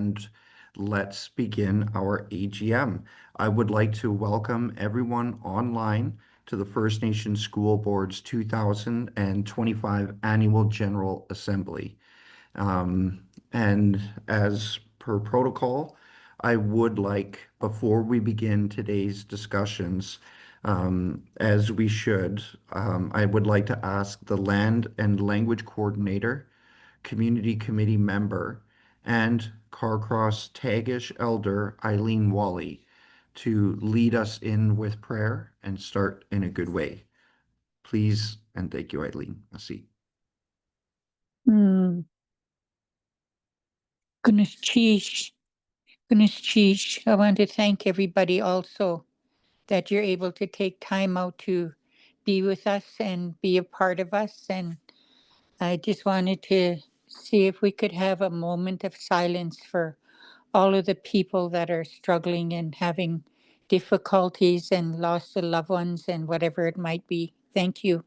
and let's begin our AGM. I would like to welcome everyone online to the First Nations School Board's 2025 Annual General Assembly. And as per protocol, I would like, before we begin today's discussions, as we should, I would like to ask the Land and Language Coordinator, Community Committee member, and Carcross Tagish Elder Eileen Wally to lead us in with prayer and start in a good way. Please and thank you, Eileen. Merci. Goodness cheese. I want to thank everybody also that you're able to take time out to be with us and be a part of us. And I just wanted to see if we could have a moment of silence for all of the people that are struggling and having difficulties and lost their loved ones and whatever it might be. Thank you.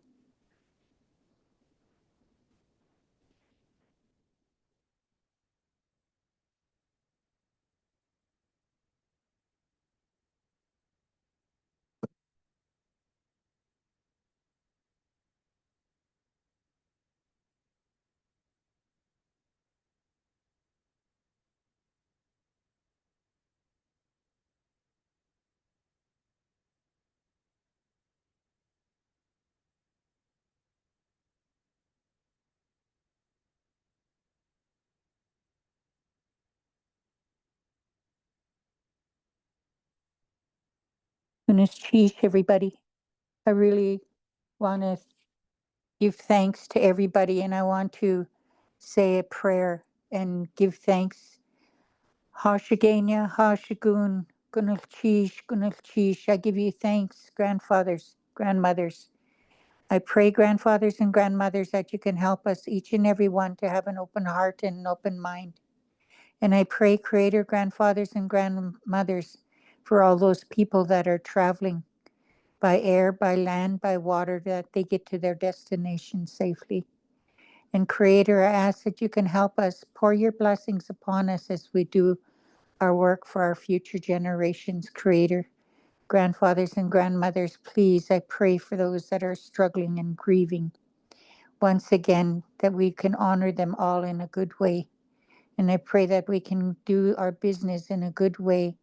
Goodness cheese, everybody. I really want to give thanks to everybody, and I want to say a prayer and give thanks. Hashiganya, Hashigun, Gunalchish, I give you thanks, grandfathers, grandmothers. I pray, grandfathers and grandmothers, that you can help us, each and every one, to have an open heart and an open mind. And I pray, Creator, grandfathers and grandmothers, for all those people that are traveling by air, by land, by water, that they get to their destination safely. And Creator, I ask that you can help us, pour your blessings upon us as we do our work for our future generations. Creator, grandfathers and grandmothers, please, I pray for those that are struggling and grieving. Once again, that we can honor them all in a good way. And I pray that we can do our business in a good way.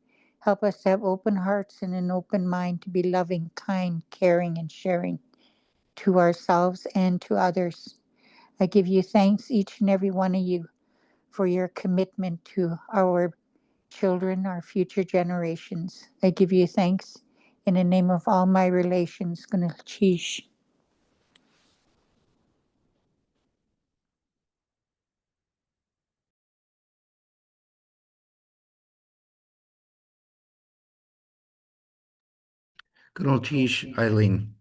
Help us to have open hearts and an open mind to be loving, kind, caring, and sharing to ourselves and to others. I give you thanks, each and every one of you, for your commitment to our children, our future generations. I give you thanks in the name of all my relations. Gunalchish. Gunalchish, Eileen,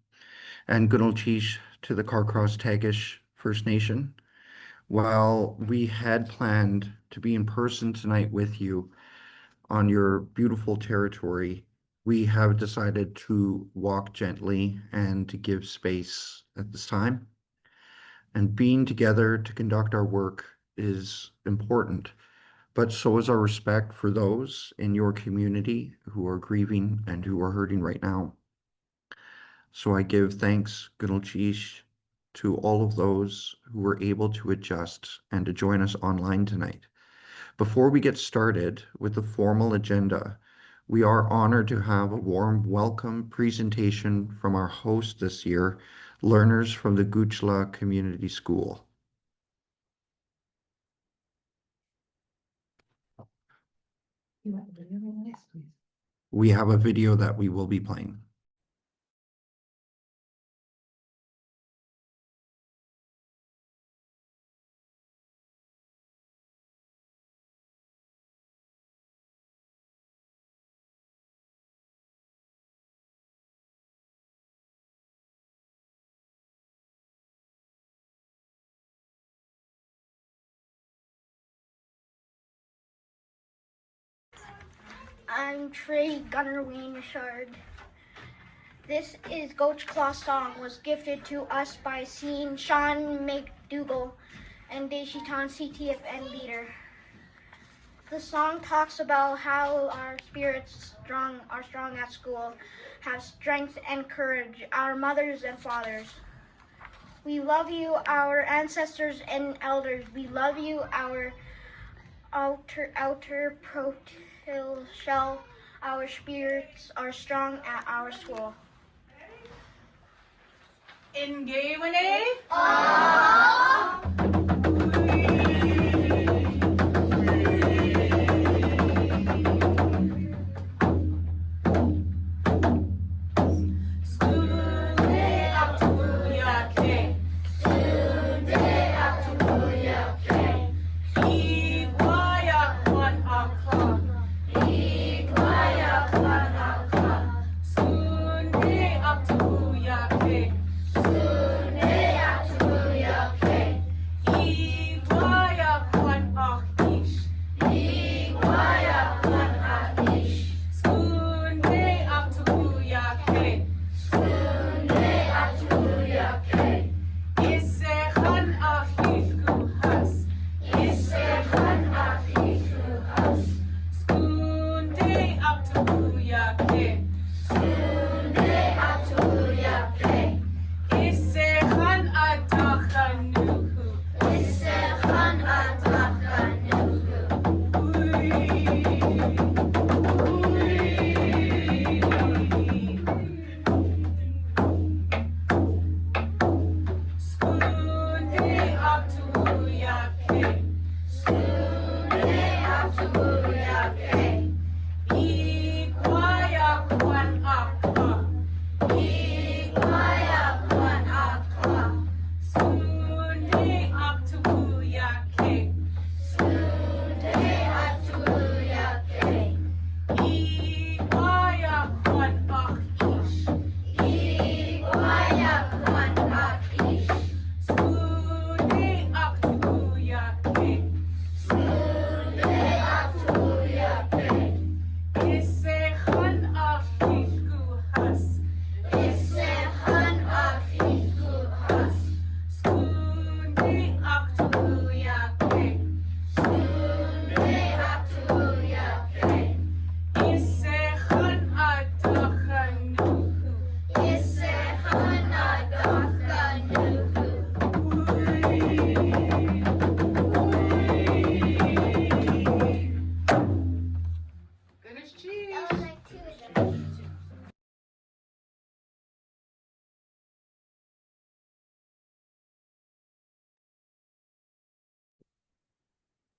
and Gunalchish to the Carcross Tagish First Nation. While we had planned to be in person tonight with you on your beautiful territory, we have decided to walk gently and to give space at this time. And being together to conduct our work is important, but so is our respect for those in your community who are grieving and who are hurting right now. So I give thanks, Gunalchish, to all of those who were able to adjust and to join us online tonight. Before we get started with the formal agenda, we are honored to have a warm welcome presentation from our host this year, learners from the Goochla Community School. We have a video that we will be playing. I'm Trey Gunnerween Richard. This is Goochla song was gifted to us by Sean McDougall and Deshitan CTFN leader. The song talks about how our spirits are strong at school, have strength and courage, our mothers and fathers. We love you, our ancestors and elders. We love you, our outer protil shell. Our spirits are strong at our school. In gay money?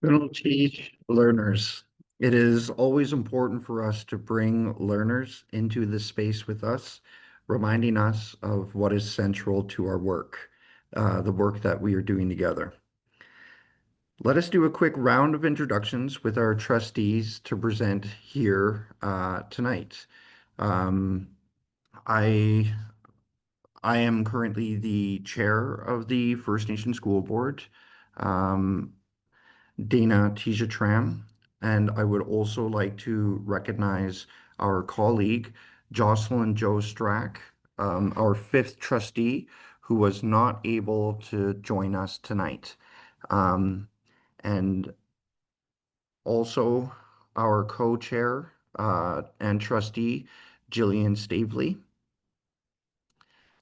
Gonna teach learners. It is always important for us to bring learners into this space with us, reminding us of what is central to our work, the work that we are doing together. Let us do a quick round of introductions with our trustees to present here tonight. Um, I I am currently the chair of the First Nation School Board. Um, Dana Tisha Tram, and I would also like to recognize our colleague, Jocelyn Joe Strack, our fifth trustee, who was not able to join us tonight. And also our co-chair and trustee, Jillian Stavely.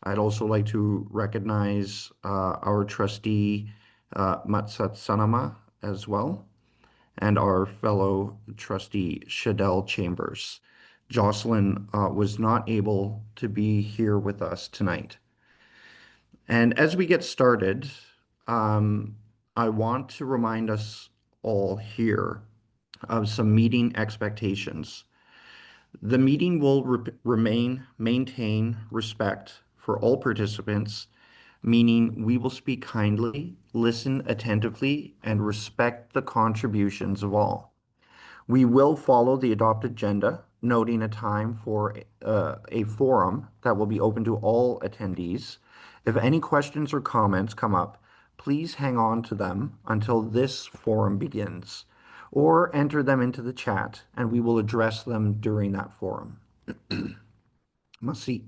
I'd also like to recognize our trustee, Matsat Sanama, as well, and our fellow trustee, Shadell Chambers. Jocelyn was not able to be here with us tonight. And as we get started, I want to remind us all here of some meeting expectations. The meeting will maintain respect for all participants, meaning we will speak kindly, listen attentively, and respect the contributions of all. We will follow the adopted agenda, noting a time for a forum that will be open to all attendees. If any questions or comments come up, please hang on to them until this forum begins, or enter them into the chat, and we will address them during that forum. Merci.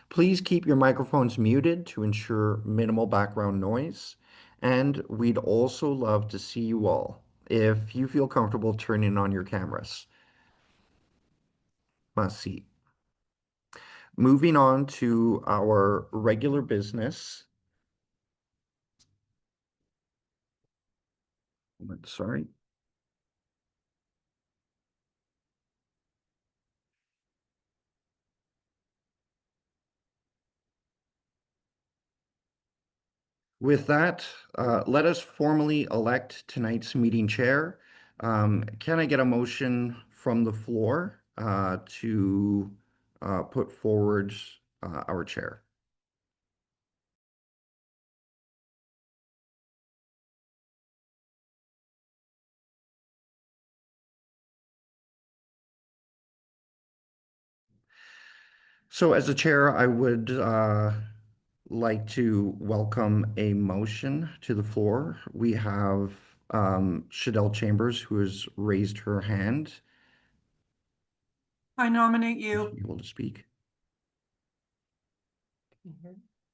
Please keep your microphones muted to ensure minimal background noise, and we'd also love to see you all. if you feel comfortable turning on your cameras. Must see. Moving on to our regular business. Sorry. With that, let us formally elect tonight's meeting chair. Can I get a motion from the floor to put forward our chair? So as a chair, I would like to welcome a motion to the floor. We have Shadell Chambers, who has raised her hand. I nominate Is you. she able to speak?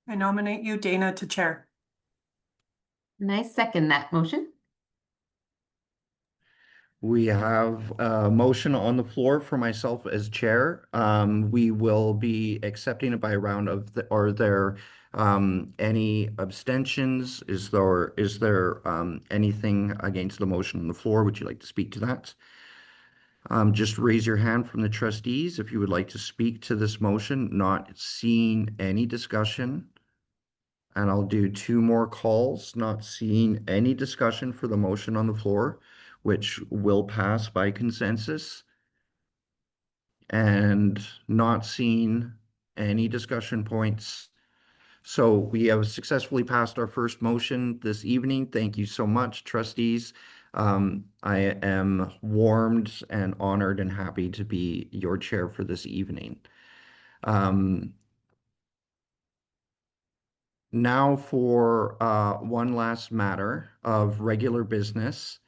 I nominate you, Dana, to chair. And I second that motion. We have a motion on the floor for myself as chair. We will be accepting it by a round of are there any abstentions? Is there anything against the motion on the floor? Would you like to speak to that? Just raise your hand from the trustees if you would like to speak to this motion. Not seeing any discussion. And I'll do two more calls, not seeing any discussion for the motion on the floor, which will pass by consensus. And not seeing any discussion points. So we have successfully passed our first motion this evening. Thank you so much, trustees. I am warmed and honored and happy to be your chair for this evening. Now for one last matter of regular business.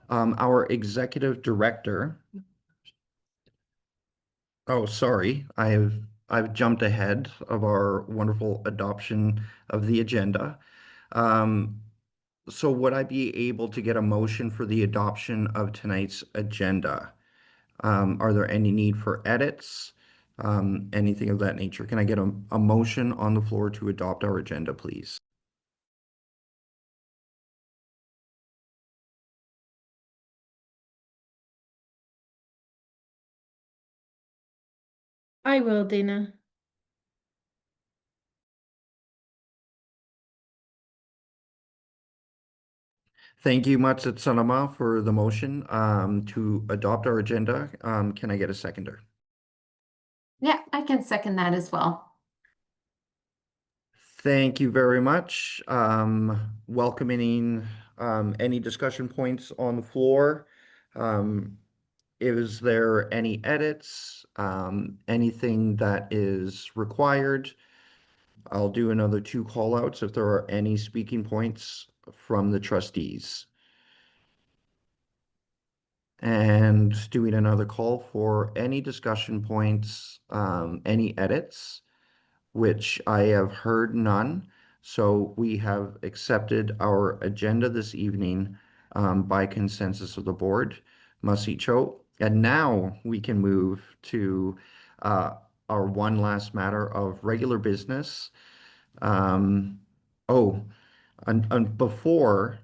Our executive director. Oh, sorry, I've jumped ahead of our wonderful adoption of the agenda. So would I be able to get a motion for the adoption of tonight's agenda? Are there any need for edits? Anything of that nature? Can I get a motion on the floor to adopt our agenda, please? I will, Dana. Thank you, Matsut Sanama, for the motion to adopt our agenda. Can I get a seconder? Yeah, I can second that as well. Thank you very much. Welcoming any discussion points on the floor. Is there any edits? Anything that is required? I'll do another two call outs if there are any speaking points from the trustees. And doing another call for any discussion points, any edits, which I have heard none. So we have accepted our agenda this evening by consensus of the board. Masi Cho. And now we can move to our one last matter of regular business. And before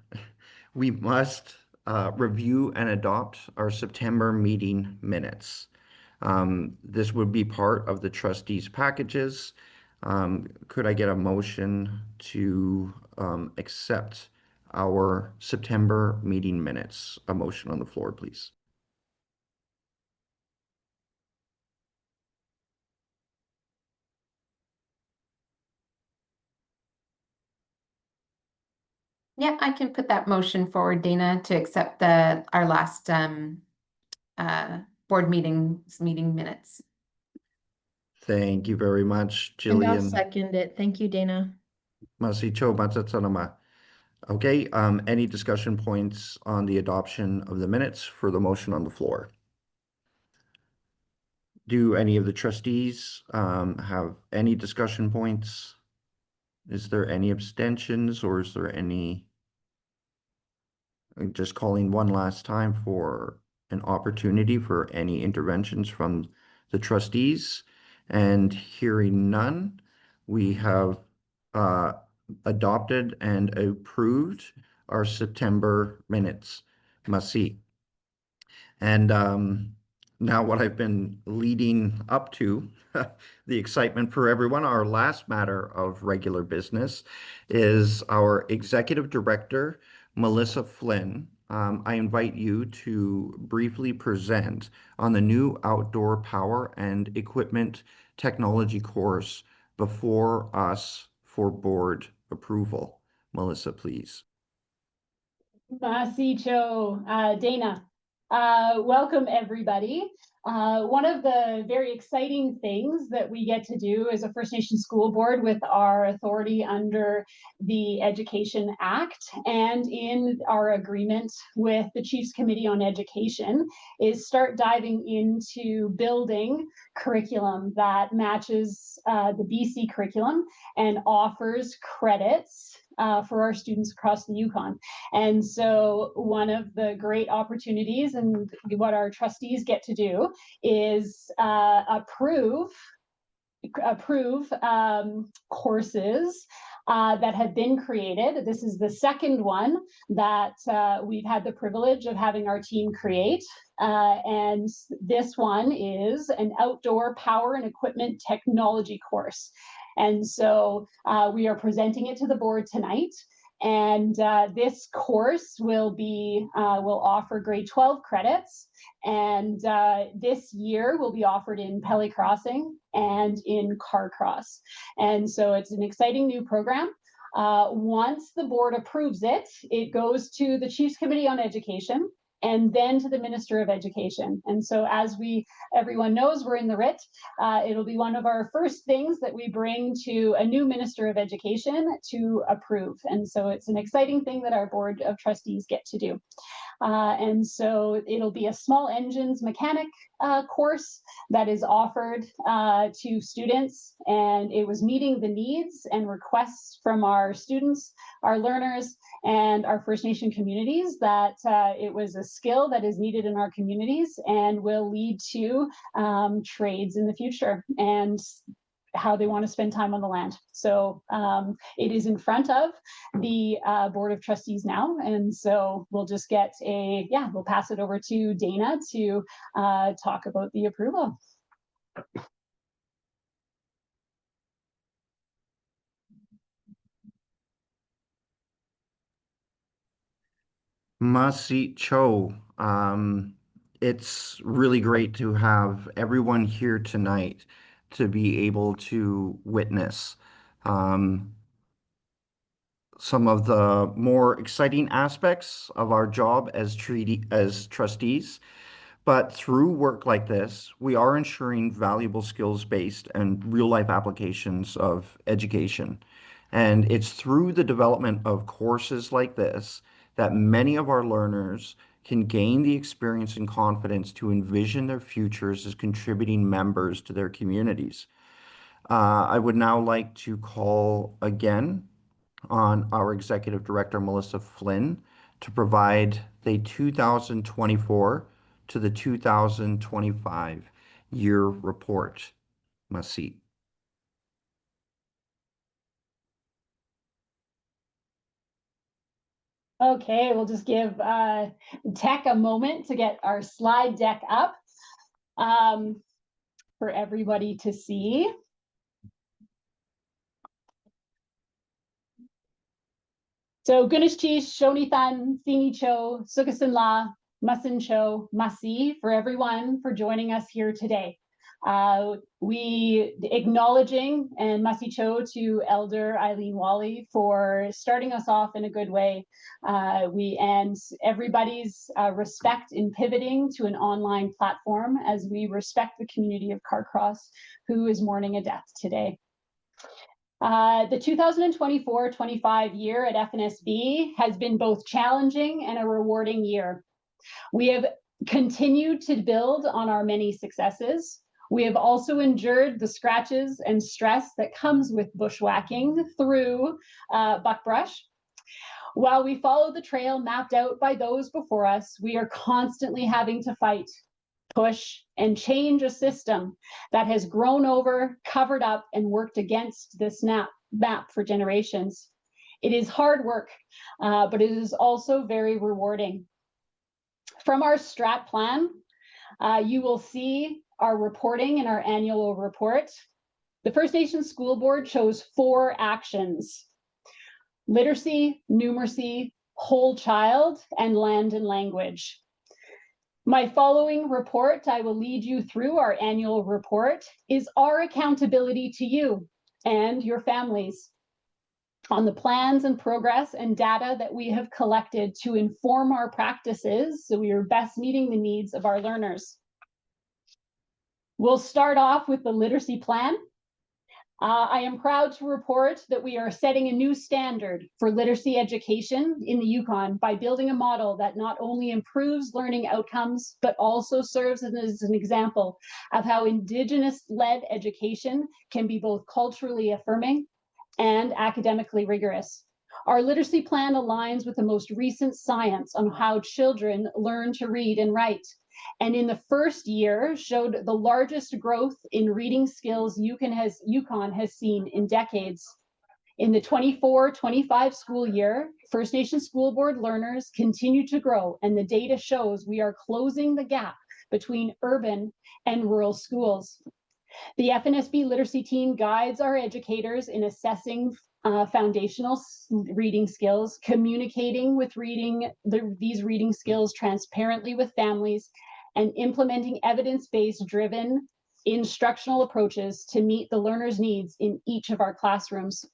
we must review and adopt our September meeting minutes. This would be part of the trustees' packages. Could I get a motion to accept our September meeting minutes? A motion on the floor, please. Yeah, I can put that motion forward, Dana, to accept our last board meeting minutes. Thank you very much, And I'll Jillian. second it. Thank you, Dana. Masicho Matsatsanama. Okay, any discussion points on the adoption of the minutes for the motion on the floor? Do any of the trustees have any discussion points? Is there any abstentions or is there any Just calling one last time for an opportunity for any interventions from the trustees. And hearing none, we have adopted and approved our September minutes. Must see. And now what I've been leading up to, the excitement for everyone, our last matter of regular business is our Executive Director, Melissa Flynn. I invite you to briefly present on the new outdoor power and equipment technology course before us for board approval. Melissa, please. Masi Cho, Dana. Welcome everybody. One of the very exciting things that we get to do as a First Nation school board with our authority under the Education Act and in our agreement with the Chiefs Committee on Education is start diving into building curriculum that matches the BC curriculum and offers credits for our students across the Yukon. And so one of the great opportunities and what our trustees get to do is approve courses that have been created. This is the second one that we've had the privilege of having our team create. And this one is an outdoor power and equipment technology course. And so we are presenting it to the board tonight. And this course will offer grade 12 credits. And this year will be offered in Pelly Crossing and in Carcross. And so it's an exciting new program. Once the board approves it, it goes to the Chiefs Committee on Education and then to the Minister of Education. And so as everyone knows, we're in the writ. It'll be one of our first things that we bring to a new Minister of Education to approve. And so it's an exciting thing that our Board of Trustees get to do. And so it'll be a small engines mechanic course that is offered to students, and it was meeting the needs and requests from our students, our learners, and our First Nation communities that it was a skill that is needed in our communities and will lead to trades in the future and how they want to spend time on the land. So it is in front of the Board of Trustees now. And so we'll just we'll pass it over to Dana to talk about the approval. Masi Cho, it's really great to have everyone here tonight to be able to witness some of the more exciting aspects of our job as trustees. But through work like this, we are ensuring valuable skills-based and real-life applications of education. And it's through the development of courses like this that many of our learners can gain the experience and confidence to envision their futures as contributing members to their communities. I would now like to call again on our Executive Director, Melissa Flynn, to provide the 2024 to the 2025 year report. Masi. Okay, we'll just give tech a moment to get our slide deck up for everybody to see. So Gunishchish, Shonithan, Sini Cho, Sukasin La, Masin Cho, Masi, for everyone for joining us here today. We acknowledging and Masi Cho to Elder Eileen Wally for starting us off in a good way. And everybody's respect in pivoting to an online platform as we respect the community of Carcross who is mourning a death today. The 2024-25 year at FNSB has been both challenging and a rewarding year. We have continued to build on our many successes. We have also endured the scratches and stress that comes with bushwhacking through buckbrush. While we follow the trail mapped out by those before us, we are constantly having to fight, push, and change a system that has grown over, covered up, and worked against this map for generations. It is hard work, but it is also very rewarding. From our strat plan, you will see our reporting in our annual report. The First Nations School Board chose 4 actions: literacy, numeracy, whole child, and land and language. My following report, I will lead you through our annual report, is our accountability to you and your families on the plans and progress and data that we have collected to inform our practices so we are best meeting the needs of our learners. We'll start off with the literacy plan. I am proud to report that we are setting a new standard for literacy education in the Yukon by building a model that not only improves learning outcomes, but also serves as an example of how Indigenous-led education can be both culturally affirming and academically rigorous. Our literacy plan aligns with the most recent science on how children learn to read and write, and in the first year showed the largest growth in reading skills Yukon has seen in decades. In the 24-25 school year, First Nations School Board learners continue to grow, and the data shows we are closing the gap between urban and rural schools. The FNSB literacy team guides our educators in assessing foundational reading skills, communicating with these reading skills transparently with families, and implementing evidence-based driven instructional approaches to meet the learners' needs in each of our classrooms.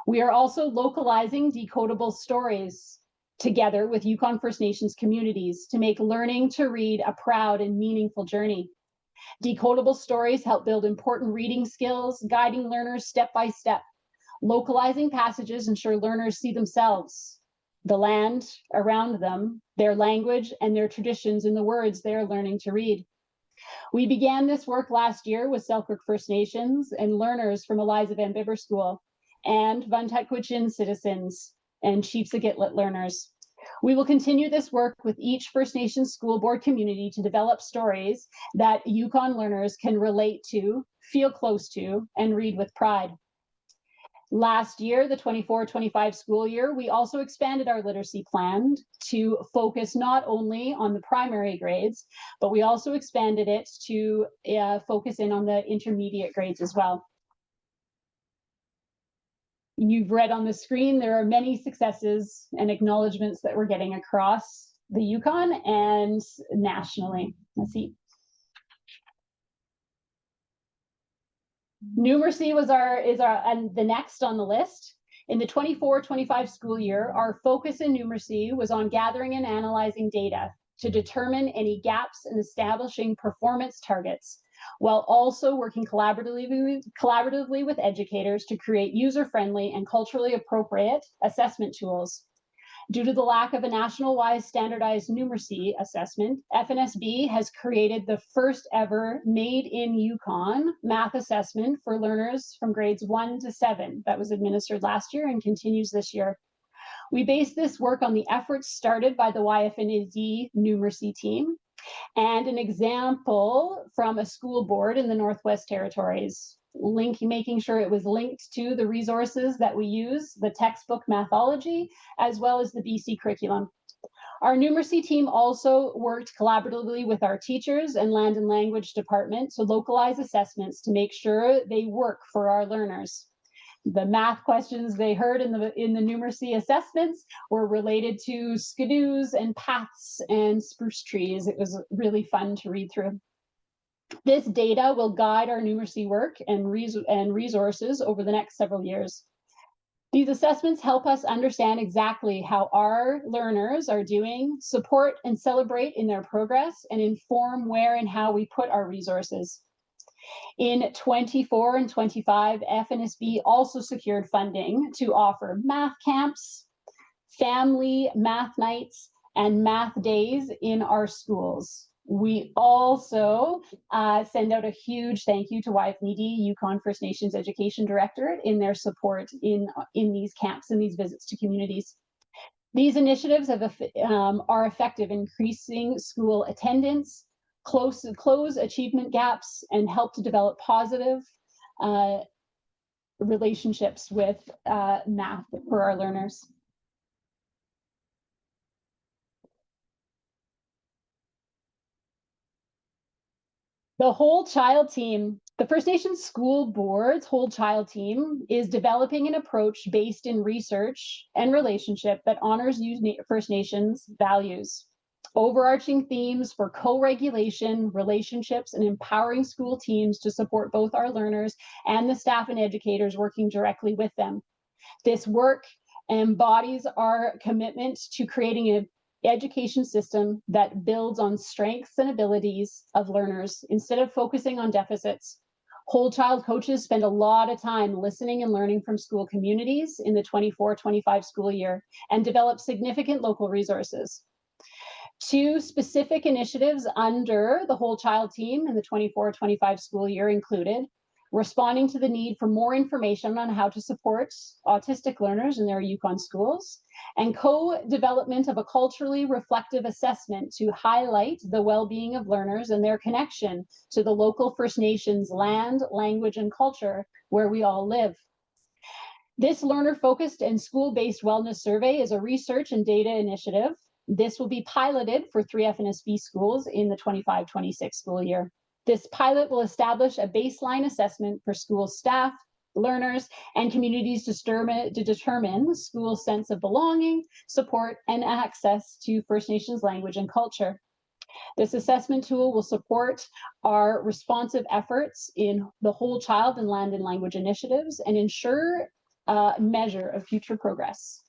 We are also localizing decodable stories together with Yukon First Nations communities to make learning to read a proud and meaningful journey. Decodable stories help build important reading skills, guiding learners step by step. Localizing passages ensure learners see themselves, the land around them, their language, and their traditions in the words they are learning to read. We began this work last year with Selkirk First Nations and learners from Eliza Van Bibber School and Vuntut-Quechin citizens and Chiefs-Agitlit learners. We will continue this work with each First Nations School Board community to develop stories that Yukon learners can relate to, feel close to, and read with pride. Last year, the 24-25 school year, we also expanded our literacy plan to focus not only on the primary grades, but we also expanded it to focus in on the intermediate grades as well. You've read on the screen, there are many successes and acknowledgements that we're getting across the Yukon and nationally. Let's see. Numeracy is the next on the list. In the 24-25 school year, our focus in numeracy was on gathering and analyzing data to determine any gaps in establishing performance targets, while also working collaboratively with educators to create user-friendly and culturally appropriate assessment tools. Due to the lack of a national-wide standardized numeracy assessment, FNSB has created the first ever Made in Yukon math assessment for learners from grades 1 to 7 that was administered last year and continues this year. We base this work on the efforts started by the YFNZ numeracy team and an example from a school board in the Northwest Territories, making sure it was linked to the resources that we use, the textbook Mathology, as well as the BC curriculum. Our numeracy team also worked collaboratively with our teachers and land and language department to localize assessments to make sure they work for our learners. The math questions they heard in the numeracy assessments were related to skidoos and paths and spruce trees. It was really fun to read through. This data will guide our numeracy work and resources over the next several years. These assessments help us understand exactly how our learners are doing, support and celebrate in their progress, and inform where and how we put our resources. In 24 and 25, FNSB also secured funding to offer math camps, family math nights, and math days in our schools. We also send out a huge thank you to YFND, Yukon First Nations Education Directorate, in their support in these camps and these visits to communities. These initiatives are effective in increasing school attendance, close achievement gaps, and help to develop positive relationships with math for our learners. The Whole Child Team, the First Nations School Board's Whole Child Team is developing an approach based in research and relationship that honors First Nations values. Overarching themes for co-regulation, relationships, and empowering school teams to support both our learners and the staff and educators working directly with them. This work embodies our commitment to creating an education system that builds on strengths and abilities of learners instead of focusing on deficits. Whole child coaches spend a lot of time listening and learning from school communities in the 24-25 school year and develop significant local resources. 2 specific initiatives under the Whole Child Team in the 24-25 school year included responding to the need for more information on how to support autistic learners in their Yukon schools, and co-development of a culturally reflective assessment to highlight the well-being of learners and their connection to the local First Nations land, language, and culture where we all live. This learner-focused and school-based wellness survey is a research and data initiative. This will be piloted for 3 FNSB schools in the 25-26 school year. This pilot will establish a baseline assessment for school staff, learners, and communities to determine the school's sense of belonging, support, and access to First Nations language and culture. This assessment tool will support our responsive efforts in the Whole Child and Land and Language initiatives and ensure a measure of future progress.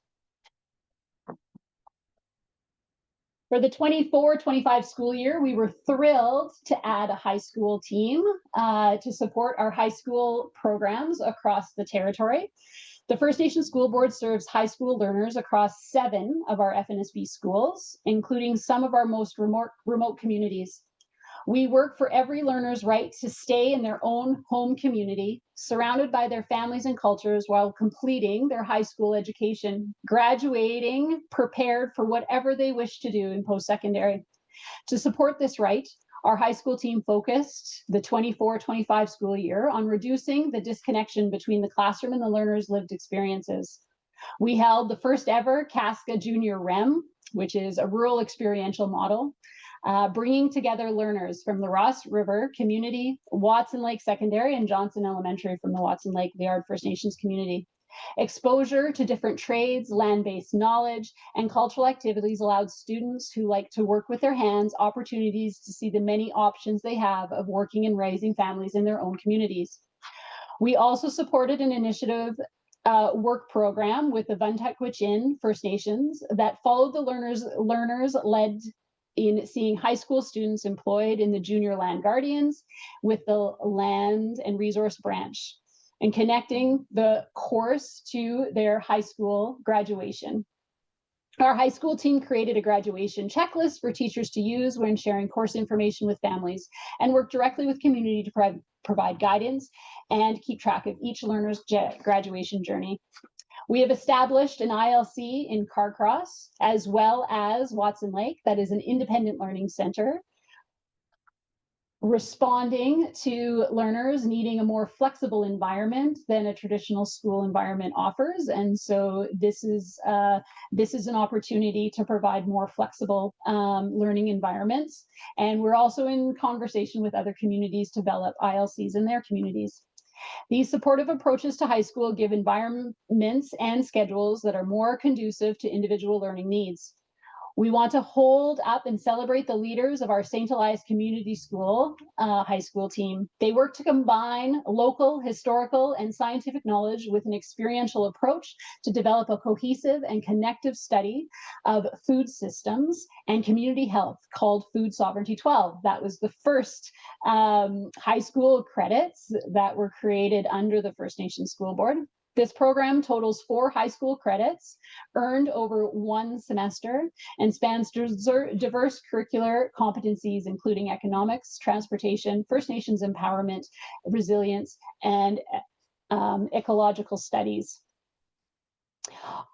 For the 24-25 school year, we were thrilled to add a high school team to support our high school programs across the territory. The First Nation School Board serves high school learners across 7 of our FNSB schools, including some of our most remote communities. We work for every learner's right to stay in their own home community, surrounded by their families and cultures while completing their high school education, graduating, prepared for whatever they wish to do in post-secondary. To support this right, our high school team focused the 24-25 school year on reducing the disconnection between the classroom and the learner's lived experiences. We held the first ever Casca Junior REM, which is a rural experiential model, bringing together learners from the Ross River community, Watson Lake Secondary, and Johnson Elementary from the Watson Lake Liard First Nations community. Exposure to different trades, land-based knowledge, and cultural activities allowed students who like to work with their hands opportunities to see the many options they have of working and raising families in their own communities. We also supported an initiative work program with the Vantakwichin First Nations that followed the learners led in seeing high school students employed in the Junior Land Guardians with the Land and Resource Branch and connecting the course to their high school graduation. Our high school team created a graduation checklist for teachers to use when sharing course information with families and worked directly with community to provide guidance and keep track of each learner's graduation journey. We have established an ILC in Carcross, as well as Watson Lake, that is an independent learning center, responding to learners needing a more flexible environment than a traditional school environment offers. And so this is an opportunity to provide more flexible learning environments. And we're also in conversation with other communities to develop ILCs in their communities. These supportive approaches to high school give environments and schedules that are more conducive to individual learning needs. We want to hold up and celebrate the leaders of our St. Elias Community School high school team. They work to combine local, historical, and scientific knowledge with an experiential approach to develop a cohesive and connective study of food systems and community health called Food Sovereignty 12. That was the first high school credits that were created under the First Nations School Board. This program totals 4 high school credits earned over 1 semester and spans diverse curricular competencies, including economics, transportation, First Nations empowerment, resilience, and ecological studies.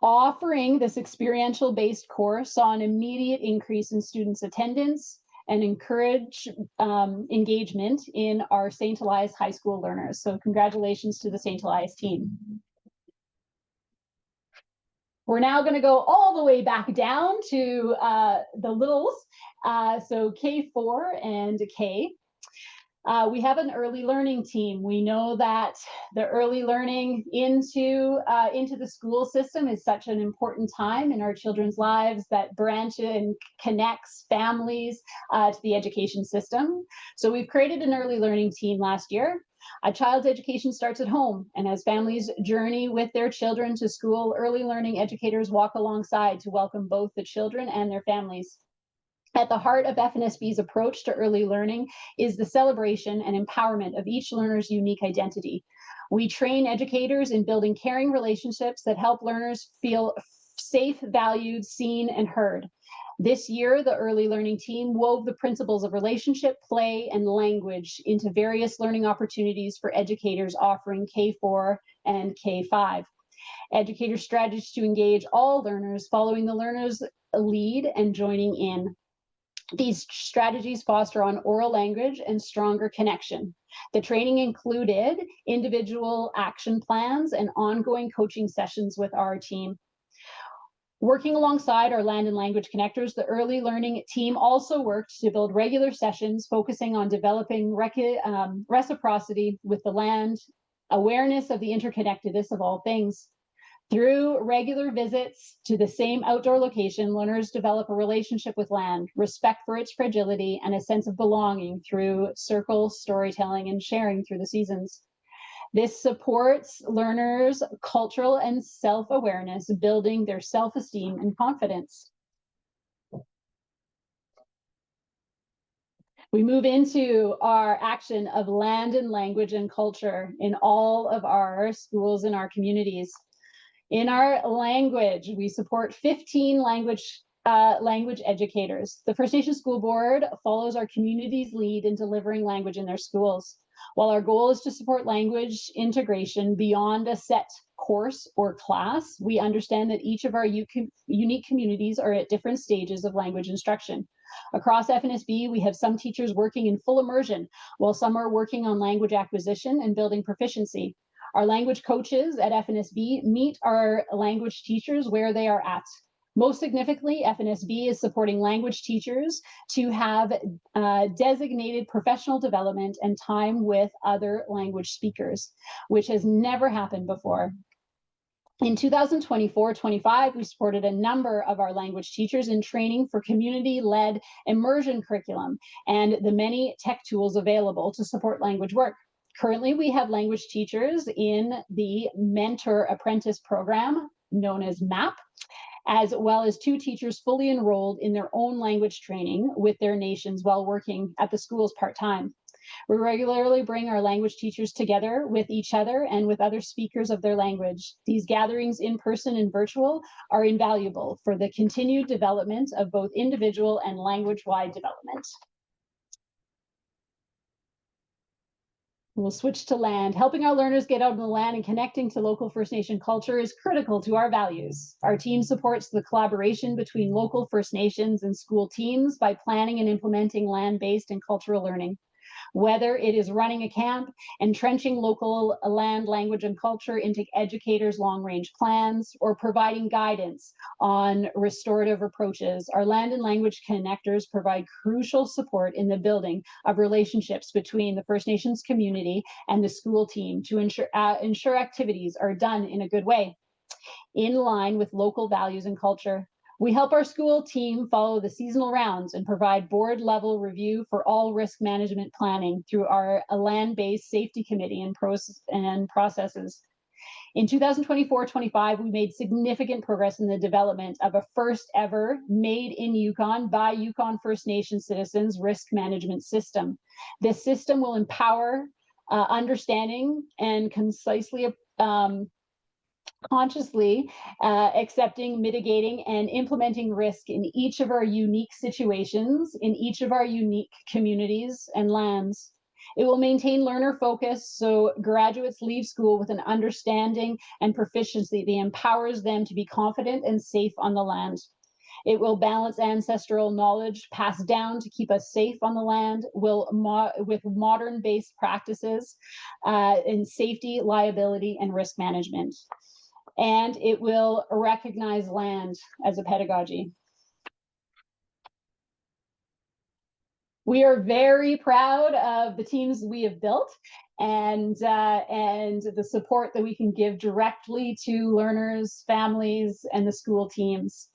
Offering this experiential-based course saw an immediate increase in students' attendance and encourage engagement in our St. Elias High School learners. So congratulations to the St. Elias team. We're now going to go all the way back down to the littles, so K4 and K. We have an early learning team. We know that the early learning into the school system is such an important time in our children's lives that branches and connects families to the education system. So we've created an early learning team last year. A child's education starts at home, and as families journey with their children to school, early learning educators walk alongside to welcome both the children and their families. At the heart of FNSB's approach to early learning is the celebration and empowerment of each learner's unique identity. We train educators in building caring relationships that help learners feel safe, valued, seen, and heard. This year, the early learning team wove the principles of relationship, play, and language into various learning opportunities for educators offering K4 and K5. Educator strategies to engage all learners, following the learner's lead and joining in. These strategies foster on oral language and stronger connection. The training included individual action plans and ongoing coaching sessions with our team. Working alongside our land and language connectors, the early learning team also worked to build regular sessions focusing on developing reciprocity with the land, awareness of the interconnectedness of all things. Through regular visits to the same outdoor location, learners develop a relationship with land, respect for its fragility, and a sense of belonging through circle, storytelling, and sharing through the seasons. This supports learners' cultural and self-awareness, building their self-esteem and confidence. We move into our action of land and language and culture in all of our schools and our communities. In our language, we support 15 language educators. The First Nations School Board follows our community's lead in delivering language in their schools. While our goal is to support language integration beyond a set course or class, we understand that each of our unique communities are at different stages of language instruction. Across FNSB, we have some teachers working in full immersion, while some are working on language acquisition and building proficiency. Our language coaches at FNSB meet our language teachers where they are at. Most significantly, FNSB is supporting language teachers to have designated professional development and time with other language speakers, which has never happened before. In 2024-25, we supported a number of our language teachers in training for community-led immersion curriculum and the many tech tools available to support language work. Currently, we have language teachers in the Mentor Apprentice program, known as MAP, as well as 2 teachers fully enrolled in their own language training with their nations while working at the schools part-time. We regularly bring our language teachers together with each other and with other speakers of their language. These gatherings, in person and virtual, are invaluable for the continued development of both individual and language-wide development. We'll switch to land. Helping our learners get out on the land and connecting to local First Nation culture is critical to our values. Our team supports the collaboration between local First Nations and school teams by planning and implementing land-based and cultural learning. Whether it is running a camp, entrenching local land, language, and culture into educators' long-range plans, or providing guidance on restorative approaches, our land and language connectors provide crucial support in the building of relationships between the First Nations community and the school team to ensure activities are done in a good way, in line with local values and culture. We help our school team follow the seasonal rounds and provide board level review for all risk management planning through our land-based safety committee and processes. In 2024-25, we made significant progress in the development of a first ever made in Yukon by Yukon First Nation citizens risk management system. This system will empower understanding and concisely consciously accepting, mitigating, and implementing risk in each of our unique situations, in each of our unique communities and lands. It will maintain learner focus so graduates leave school with an understanding and proficiency that empowers them to be confident and safe on the land. It will balance ancestral knowledge passed down to keep us safe on the land with modern-based practices in safety, liability, and risk management. And it will recognize land as a pedagogy. We are very proud of the teams we have built and the support that we can give directly to learners, families, and the school teams.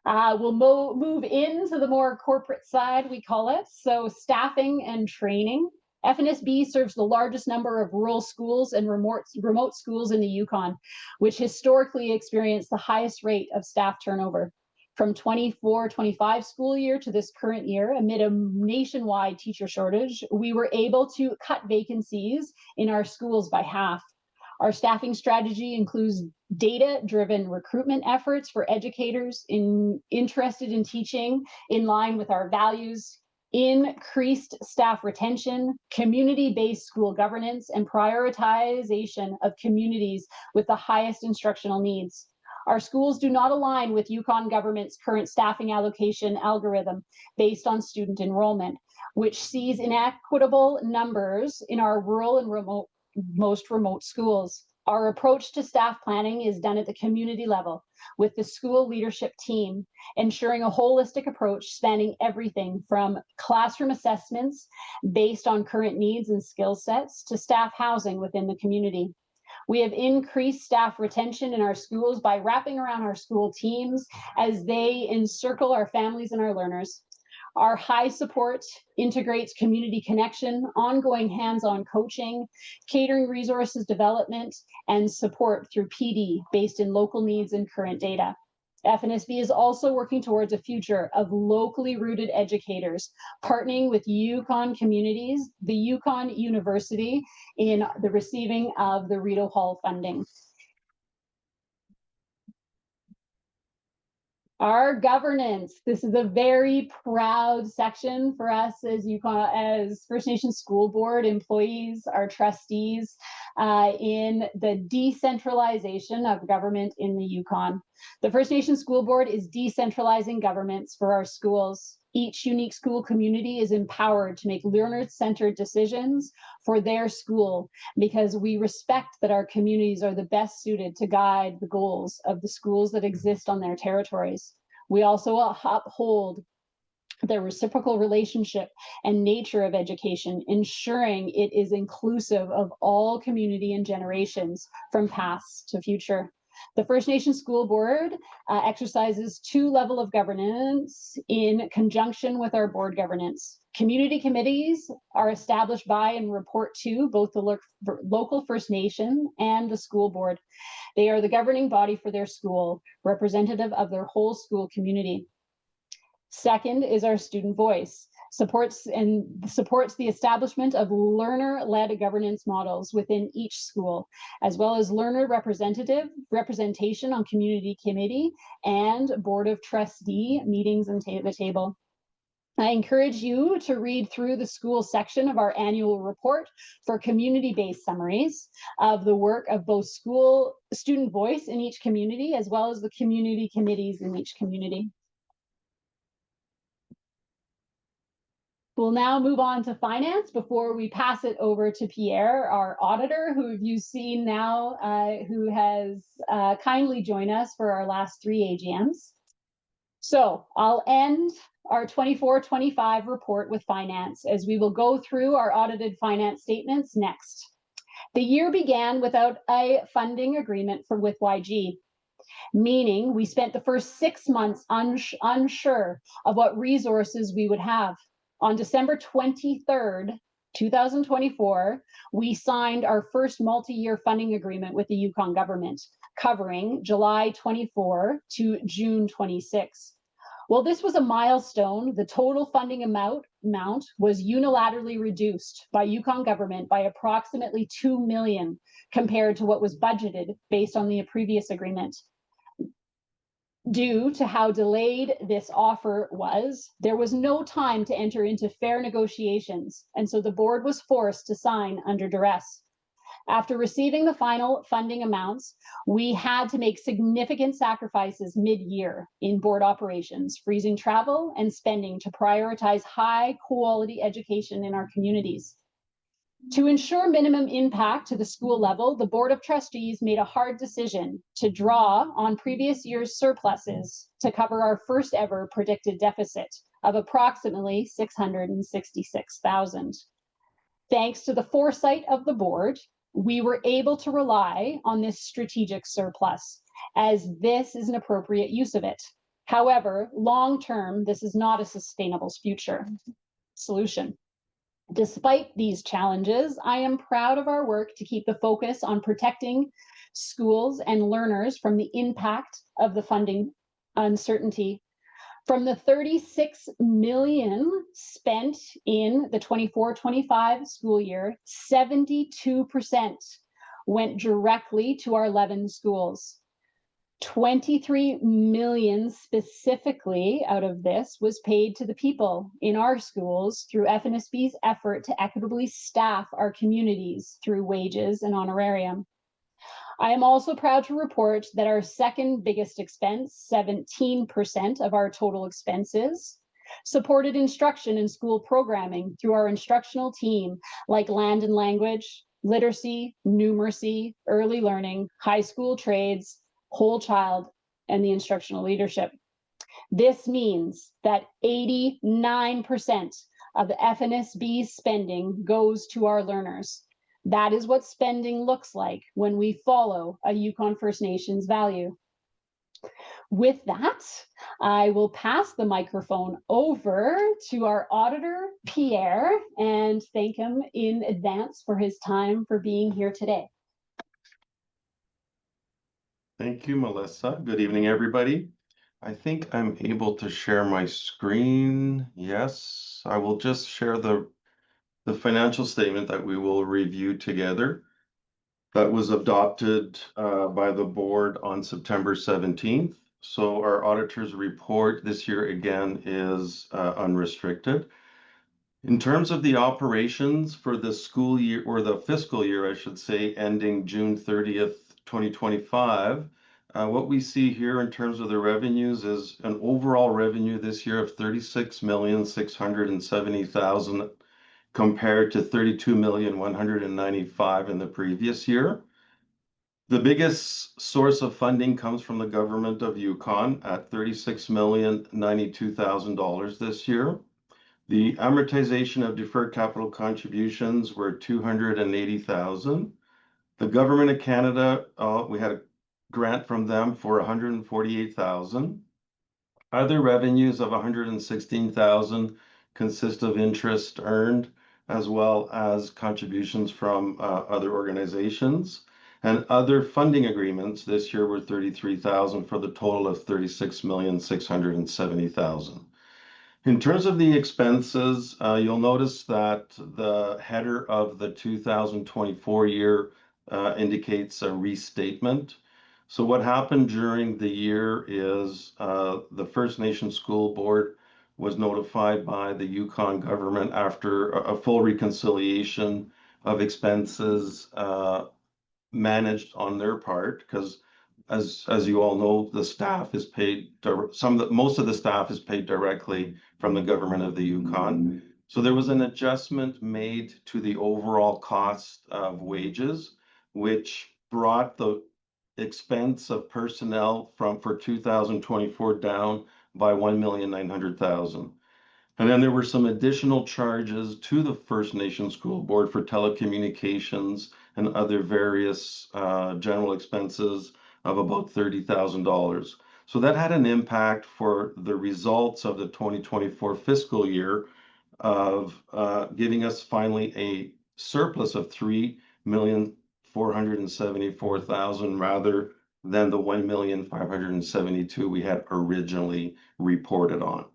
We'll move into the more corporate side, we call it. So staffing and training. FNSB serves the largest number of rural schools and remote schools in the Yukon, which historically experienced the highest rate of staff turnover. From 24-25 school year to this current year, amid a nationwide teacher shortage, we were able to cut vacancies in our schools by half. Our staffing strategy includes data-driven recruitment efforts for educators interested in teaching in line with our values, increased staff retention, community-based school governance, and prioritization of communities with the highest instructional needs. Our schools do not align with Yukon government's current staffing allocation algorithm based on student enrollment, which sees inequitable numbers in our rural and most remote schools. Our approach to staff planning is done at the community level with the school leadership team, ensuring a holistic approach spanning everything from classroom assessments based on current needs and skill sets to staff housing within the community. We have increased staff retention in our schools by wrapping around our school teams as they encircle our families and our learners. Our high support integrates community connection, ongoing hands-on coaching, catering resources development, and support through PD based in local needs and current data. FNSB is also working towards a future of locally rooted educators, partnering with Yukon communities, the Yukon University in the receiving of the Rideau Hall funding. Our governance. This is a very proud section for us as Yukon, as First Nations School Board employees, our trustees, in the decentralization of government in the Yukon. The First Nations School Board is decentralizing governments for our schools. Each unique school community is empowered to make learner-centered decisions for their school because we respect that our communities are the best suited to guide the goals of the schools that exist on their territories. We also uphold the reciprocal relationship and nature of education, ensuring it is inclusive of all community and generations from past to future. The First Nations School Board exercises two levels of governance in conjunction with our board governance. Community committees are established by and report to both the local First Nation and the school board. They are the governing body for their school, representative of their whole school community. Second is our student voice, supports the establishment of learner-led governance models within each school, as well as learner representation on community committee and board of trustee meetings and the table. I encourage you to read through the school section of our annual report for community-based summaries of the work of both student voice in each community, as well as the community committees in each community. We'll now move on to finance before we pass it over to Pierre, our auditor, who you've seen now, who has kindly joined us for our last 3 AGMs. So I'll end our 24-25 report with finance as we will go through our audited finance statements next. The year began without a funding agreement with YG, meaning we spent the first 6 months unsure of what resources we would have. On December 23rd, 2024, we signed our first multi-year funding agreement with the Yukon government, covering July 24 to June 26. While this was a milestone, the total funding amount was unilaterally reduced by Yukon government by approximately $2 million compared to what was budgeted based on the previous agreement. Due to how delayed this offer was, there was no time to enter into fair negotiations, and so the board was forced to sign under duress. After receiving the final funding amounts, we had to make significant sacrifices mid-year in board operations, freezing travel and spending to prioritize high-quality education in our communities. To ensure minimum impact to the school level, the Board of Trustees made a hard decision to draw on previous year's surpluses to cover our first ever predicted deficit of approximately $666,000. Thanks to the foresight of the board, we were able to rely on this strategic surplus, as this is an appropriate use of it. However, long-term, this is not a sustainable future solution. Despite these challenges, I am proud of our work to keep the focus on protecting schools and learners from the impact of the funding uncertainty. From the $36 million spent in the 24-25 school year, 72% went directly to our 11 schools. 23 million specifically out of this was paid to the people in our schools through FNSB's effort to equitably staff our communities through wages and honorarium. I am also proud to report that our second biggest expense, 17% of our total expenses, supported instruction and school programming through our instructional team like Land and Language, Literacy, Numeracy, Early Learning, High School Trades, Whole Child, and the instructional leadership. This means that 89% of the FNSB spending goes to our learners. That is what spending looks like when we follow a Yukon First Nations value. With that, I will pass the microphone over to our auditor, Pierre, and thank him in advance for his time for being here today. Thank you, Melissa. Good evening, everybody. I think I'm able to share my screen. Yes, I will just share the financial statement that we will review together. That was adopted by the board on September 17th. So our auditor's report this year again is unrestricted. In terms of the operations for the school year, or the fiscal year, I should say, ending June 30th, 2025, what we see here in terms of the revenues is an overall revenue this year of $36,670,000 compared to $32,195,000 in the previous year. The biggest source of funding comes from the government of Yukon at $36,092,000 this year. The amortization of deferred capital contributions were $280,000. The government of Canada, we had a grant from them for $148,000. Other revenues of $116,000 consist of interest earned as well as contributions from other organizations. And other funding agreements this year were $33,000 for the total of $36,670,000. In terms of the expenses, you'll notice that the header of the 2024 year indicates a restatement. So what happened during the year is the First Nation School Board was notified by the Yukon government after a full reconciliation of expenses managed on their part, because as you all know, the staff is paid, most of the staff is paid directly from the government of the Yukon. So there was an adjustment made to the overall cost of wages, which brought the expense of personnel for 2024 down by $1,900,000. And then there were some additional charges to the First Nation School Board for telecommunications and other various general expenses of about $30,000. So that had an impact for the results of the 2024 fiscal year of giving us finally a surplus of $3,474,000 rather than the $1,572,000 we had originally reported on.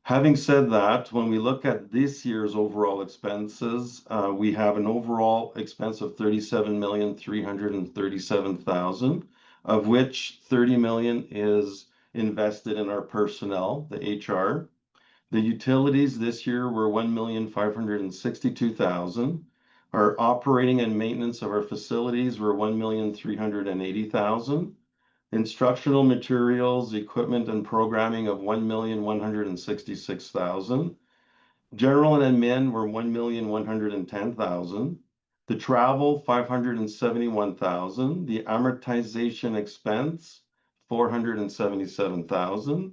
Having said that, when we look at this year's overall expenses, we have an overall expense of $37,337,000, of which $30 million is invested in our personnel, the HR. The utilities this year were $1,562,000. Our operating and maintenance of our facilities were $1,380,000. Instructional materials, equipment, and programming of $1,166,000. General and admin were $1,110,000. The travel, $571,000. The amortization expense, $477,000.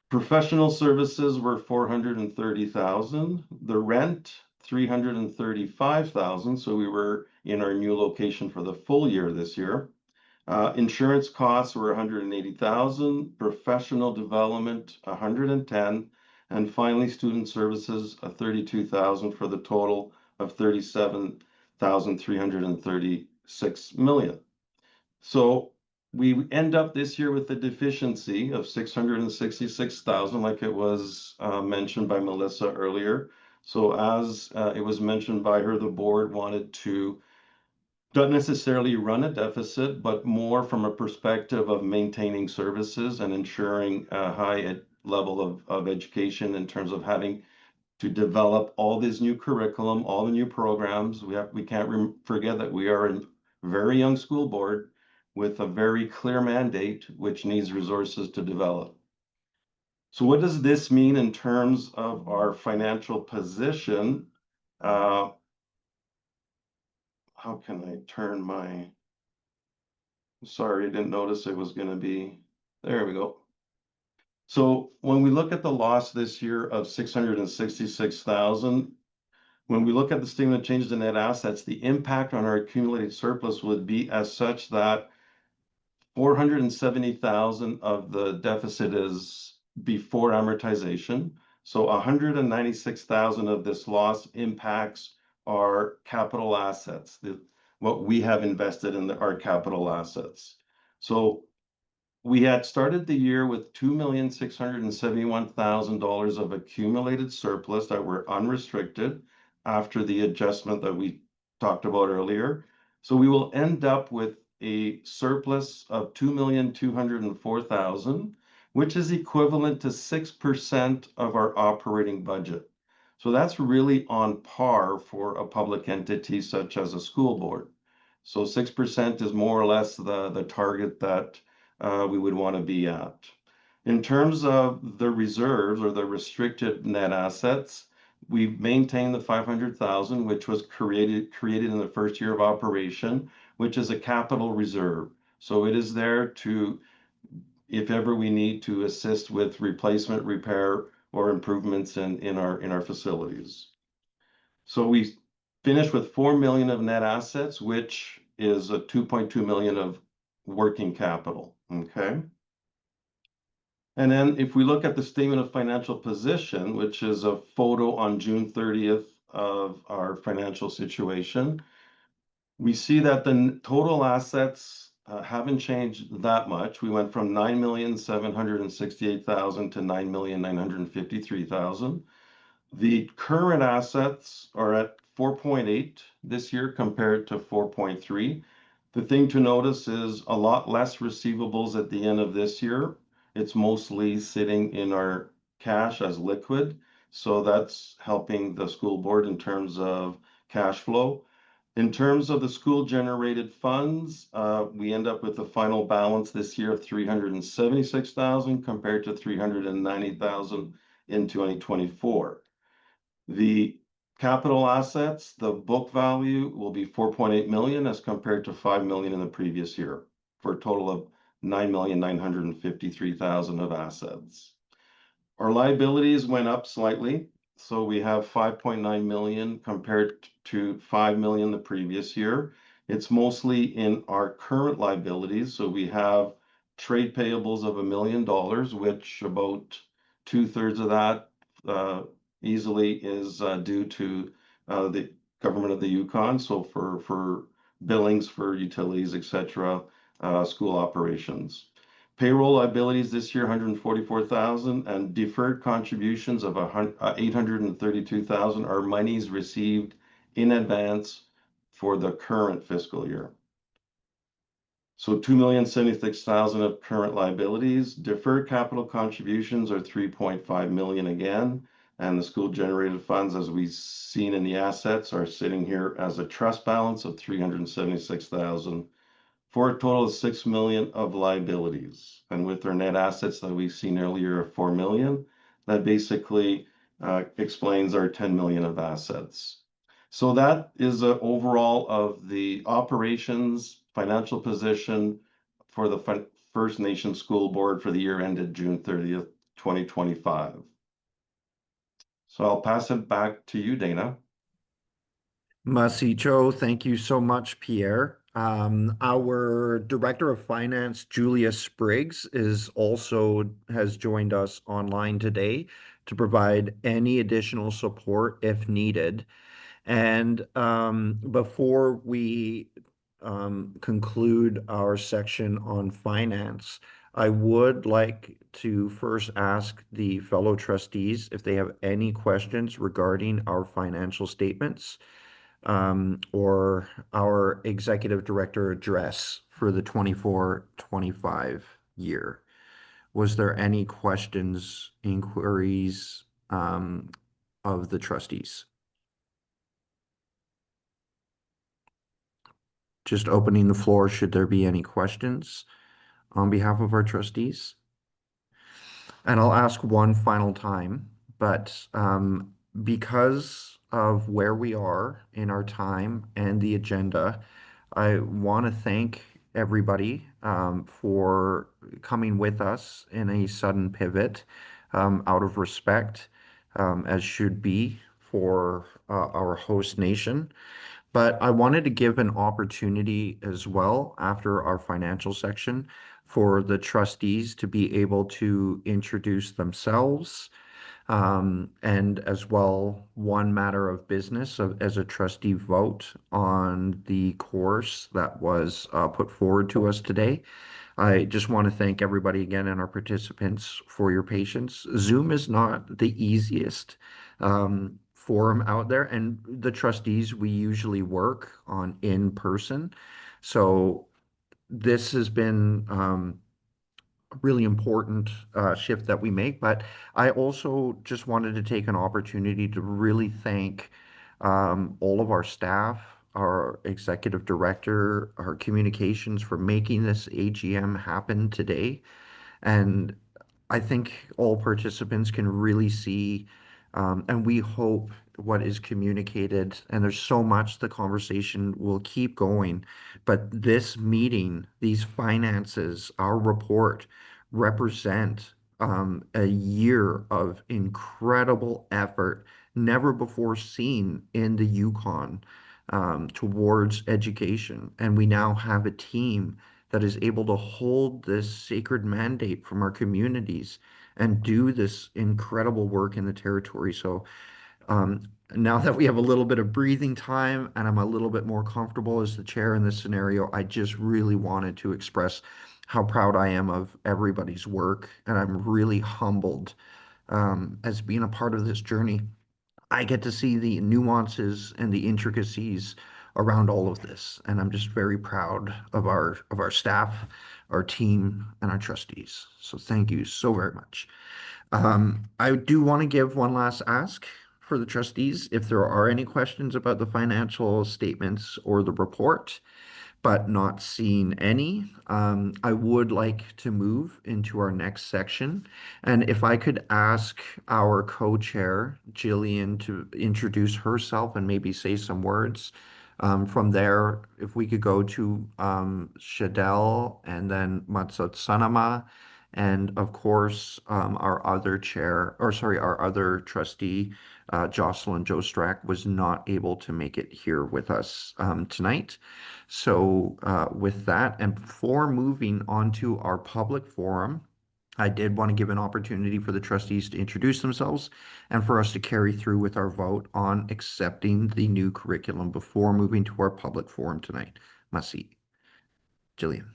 Professional services were $430,000. The rent, $335,000. So we were in our new location for the full year this year. Insurance costs were $180,000. Professional development, $110,000. And finally, student services, $32,000 for the total of $37,336 million. So we end up this year with a deficiency of $666,000, like it was mentioned by Melissa earlier. So as it was mentioned by her, the board wanted to not necessarily run a deficit, but more from a perspective of maintaining services and ensuring a high level of education in terms of having to develop all this new curriculum, all the new programs. We can't forget that we are a very young school board with a very clear mandate, which needs resources to develop. So what does this mean in terms of our financial position? How can I turn my, sorry, I didn't notice it was going to be, there we go. So when we look at the loss this year of $666,000, when we look at the statement of changes in net assets, the impact on our accumulated surplus would be as such that $470,000 of the deficit is before amortization. So $196,000 of this loss impacts our capital assets, what we have invested in our capital assets. So we had started the year with $2,671,000 of accumulated surplus that were unrestricted after the adjustment that we talked about earlier. So we will end up with a surplus of $2,204,000, which is equivalent to 6% of our operating budget. So that's really on par for a public entity such as a school board. So 6% is more or less the target that we would want to be at. In terms of the reserves or the restricted net assets, we've maintained the $500,000, which was created in the first year of operation, which is a capital reserve. So it is there to, if ever we need to assist with replacement, repair, or improvements in our facilities. So we finished with $4 million of net assets, which is a $2.2 million of working capital. Okay. And then if we look at the statement of financial position, which is a photo on June 30th of our financial situation, we see that the total assets haven't changed that much. We went from $9,768,000 to $9,953,000. The current assets are at 4.8 this year compared to 4.3. The thing to notice is a lot less receivables at the end of this year. It's mostly sitting in our cash as liquid. So that's helping the school board in terms of cash flow. In terms of the school generated funds, we end up with a final balance this year of $376,000 compared to $390,000 in 2024. The capital assets, the book value will be $4.8 million as compared to $5 million in the previous year, for a total of $9,953,000 of assets. Our liabilities went up slightly. So we have $5.9 million compared to $5 million the previous year. It's mostly in our current liabilities. So we have trade payables of $1 million, which about 2/3 of that easily is due to the government of the Yukon. So for billings for utilities, etc., school operations. Payroll liabilities this year, $144,000, and deferred contributions of $832,000 are monies received in advance for the current fiscal year. So 2,076,000 of current liabilities. Deferred capital contributions are 3.5 million again. And the school generated funds, as we've seen in the assets, are sitting here as a trust balance of 376,000 for a total of 6 million of liabilities. And with our net assets that we've seen earlier of 4 million, that basically explains our 10 million of assets. So that is an overall of the operations, financial position for the First Nation School Board for the year ended June 30th, 2025. So I'll pass it back to you, Dana. Masicho, thank you so much, Pierre. Our Director of Finance, Julia Spriggs, has joined us online today to provide any additional support if needed. And before we conclude our section on finance, I would like to first ask the fellow trustees if they have any questions regarding our financial statements or our executive director address for the 24-25 year. Was there any questions, inquiries of the trustees? Just opening the floor, should there be any questions on behalf of our trustees? And I'll ask one final time, but because of where we are in our time and the agenda, I want to thank everybody for coming with us in a sudden pivot out of respect, as should be for our host nation. But I wanted to give an opportunity as well after our financial section for the trustees to be able to introduce themselves, and as well one matter of business as a trustee vote on the course that was put forward to us today. I just want to thank everybody again and our participants for your patience. Zoom is not the easiest forum out there, and the trustees, we usually work on in person. So this has been a really important shift that we make, but I also just wanted to take an opportunity to really thank all of our staff, our executive director, our communications for making this AGM happen today. And I think all participants can really see, and we hope what is communicated, and there's so much the conversation will keep going, but this meeting, these finances, our report represent a year of incredible effort, never before seen in the Yukon, towards education. And we now have a team that is able to hold this sacred mandate from our communities and do this incredible work in the territory. So now that we have a little bit of breathing time and I'm a little bit more comfortable as the chair in this scenario, I just really wanted to express how proud I am of everybody's work. And I'm really humbled as being a part of this journey. I get to see the nuances and the intricacies around all of this, and I'm just very proud of our staff, our team, and our trustees. So thank you so very much. I do want to give one last ask for the trustees if there are any questions about the financial statements or the report, but not seeing any. I would like to move into our next section. And if I could ask our co-chair, Jillian, to introduce herself and maybe say some words. From there, if we could go to Shadell and then Matsutsanama, and of course, our other trustee, Jocelyn Jostrack, was not able to make it here with us tonight. So with that, and before moving on to our public forum, I did want to give an opportunity for the trustees to introduce themselves and for us to carry through with our vote on accepting the new curriculum before moving to our public forum tonight. Masi. Jillian.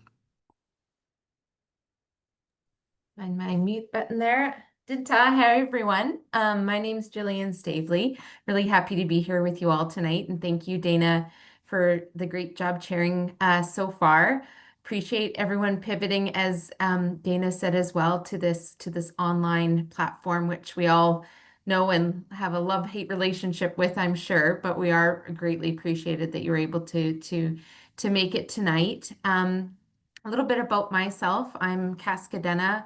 Find my mute button there. Hi, everyone. My name is Jillian Stavely. Really happy to be here with you all tonight. And thank you, Dana, for the great job chairing so far. appreciate everyone pivoting, as Dana said as well, to this online platform, which we all know and have a love-hate relationship with, I'm sure, but we are greatly appreciated that you were able to make it tonight. A little bit about myself. I'm Cascadena,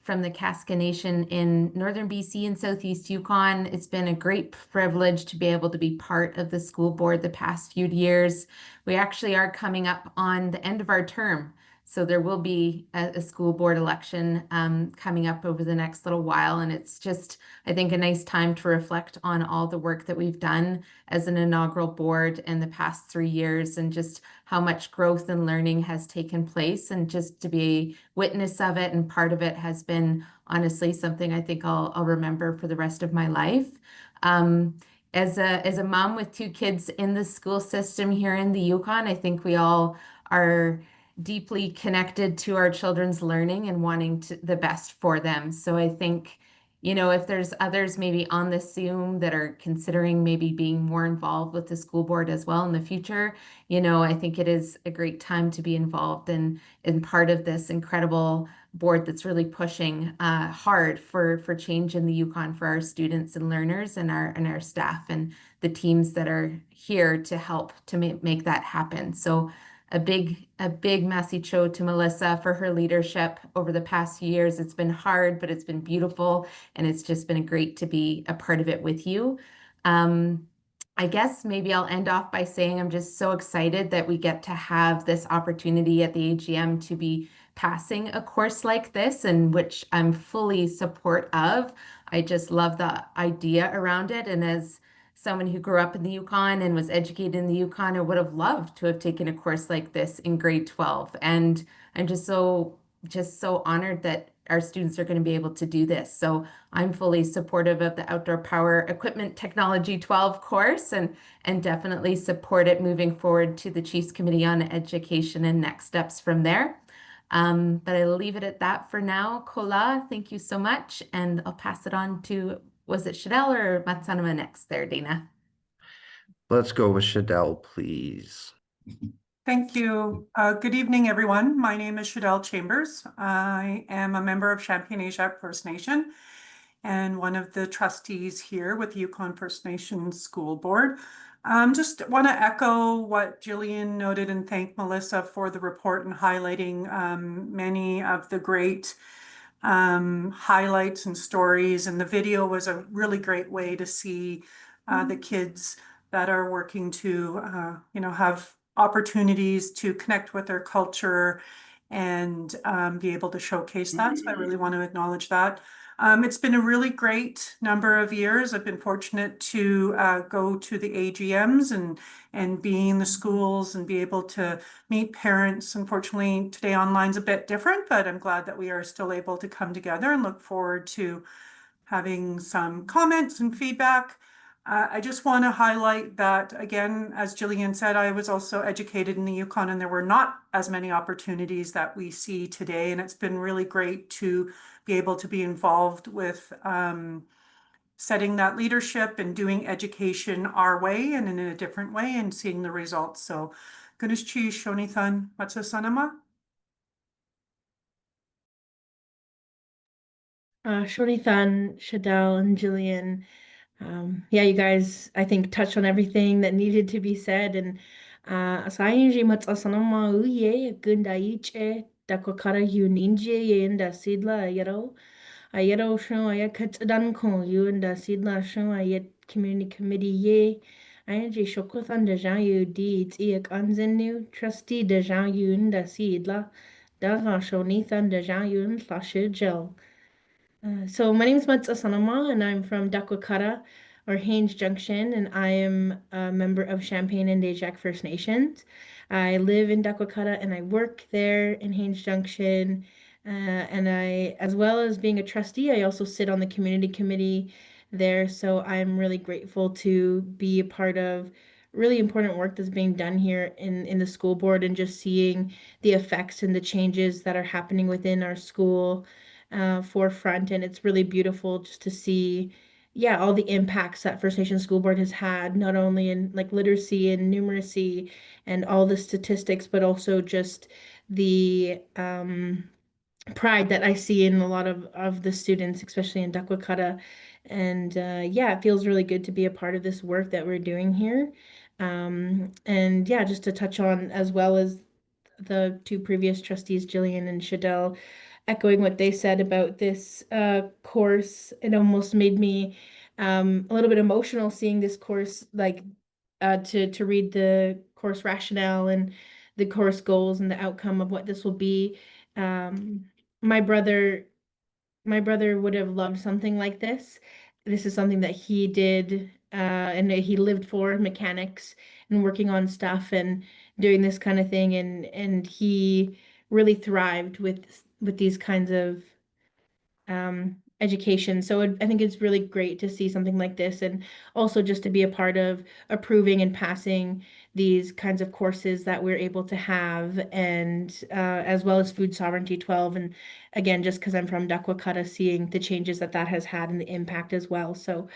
from the Casca Nation in northern BC and southeast Yukon. It's been a great privilege to be able to be part of the school board the past few years. We actually are coming up on the end of our term, so there will be a school board election coming up over the next little while, and it's just, I think, a nice time to reflect on all the work that we've done as an inaugural board in the past 3 years, and just how much growth and learning has taken place, and just to be a witness of it and part of it has been honestly something I think I'll remember for the rest of my life. As a mom with 2 kids in the school system here in the Yukon, I think we all are deeply connected to our children's learning and wanting the best for them. So I think, if there's others maybe on the Zoom that are considering maybe being more involved with the school board as well in the future, I think it is a great time to be involved in part of this incredible board that's really pushing hard for change in the Yukon for our students and learners and our staff and the teams that are here to help to make that happen. So a big merci show to Melissa for her leadership over the past few years. It's been hard, but it's been beautiful, and it's just been great to be a part of it with you. I guess maybe I'll end off by saying I'm just so excited that we get to have this opportunity at the AGM to be passing a course like this, and which I'm fully support of. I just love the idea around it, and as someone who grew up in the Yukon and was educated in the Yukon, I would have loved to have taken a course like this in grade 12. And I'm just so honored that our students are going to be able to do this. So I'm fully supportive of the Outdoor Power Equipment Technology 12 course, and definitely support it moving forward to the Chiefs Committee on Education and next steps from there. But I'll leave it at that for now. Kola, thank you so much. And I'll pass it on to, was it Shadell or Matsanama next there, Dana? Let's go with Shadell, please. Thank you. Good evening, everyone. My name is Shadell Chambers. I am a member of Champagne-Ajac First Nation and one of the trustees here with the Yukon First Nation School Board. Just want to echo what Jillian noted and thank Melissa for the report and highlighting many of the great highlights and stories. And the video was a really great way to see the kids that are working to, have opportunities to connect with their culture and be able to showcase that. So I really want to acknowledge that. It's been a really great number of years. I've been fortunate to go to the AGMs and be in the schools and be able to meet parents. Unfortunately, today online's a bit different, but I'm glad that we are still able to come together and look forward to having some comments and feedback. I just want to highlight that, again, as Jillian said, I was also educated in the Yukon, and there were not as many opportunities that we see today. And it's been really great to be able to be involved with setting that leadership and doing education our way and in a different way and seeing the results. So, Gunush Chi Shonithan Matsasanama. Shonithan, Shadell, and Jillian. Yeah, you guys, I think, touched on everything that needed to be said. And Sainji Matsasanama Uye, Gundaiche, Dakwakara Yuninje, and Sidla Ayero. Ayero Shon Ayakat Danko, you and Sidla Shon Ayet Community Committee Ye. Ayanji Shokothan de Jean Yu Deeds Iak Anzenu, Trustee de Jean Yun da Sidla, Daga Shonithan de Jean Yun Flashigel. So my name is Matsa Sanama, and I'm from Dakwakara, or Haines Junction, and I am a member of Champagne and Ajac First Nations. I live in Dakwakara and I work there in Haines Junction. And I, as well as being a trustee, I also sit on the community committee there. So I'm really grateful to be a part of really important work that's being done here in the school board, and just seeing the effects and the changes that are happening within our school forefront. And it's really beautiful just to see yeah, all the impacts that First Nation School Board has had, not only in like literacy and numeracy and all the statistics, but also just the pride that I see in a lot of the students, especially in Dakwakata. And yeah, it feels really good to be a part of this work that we're doing here. And yeah, just to touch on as well as the two previous trustees, Jillian and Shadell, echoing what they said about this course, it almost made me a little bit emotional seeing this course, like to read the course rationale and the course goals and the outcome of what this will be. Um, my brother my brother would have loved something like this. This is something that he did, and that he lived for mechanics and working on stuff and doing this kind of thing, and he really thrived with these kinds of education. So I think it's really great to see something like this, and also just to be a part of approving and passing these kinds of courses that we're able to have, and as well as Food Sovereignty 12. And again, just because I'm from Dakwakata, seeing the changes that that has had and the impact as well. So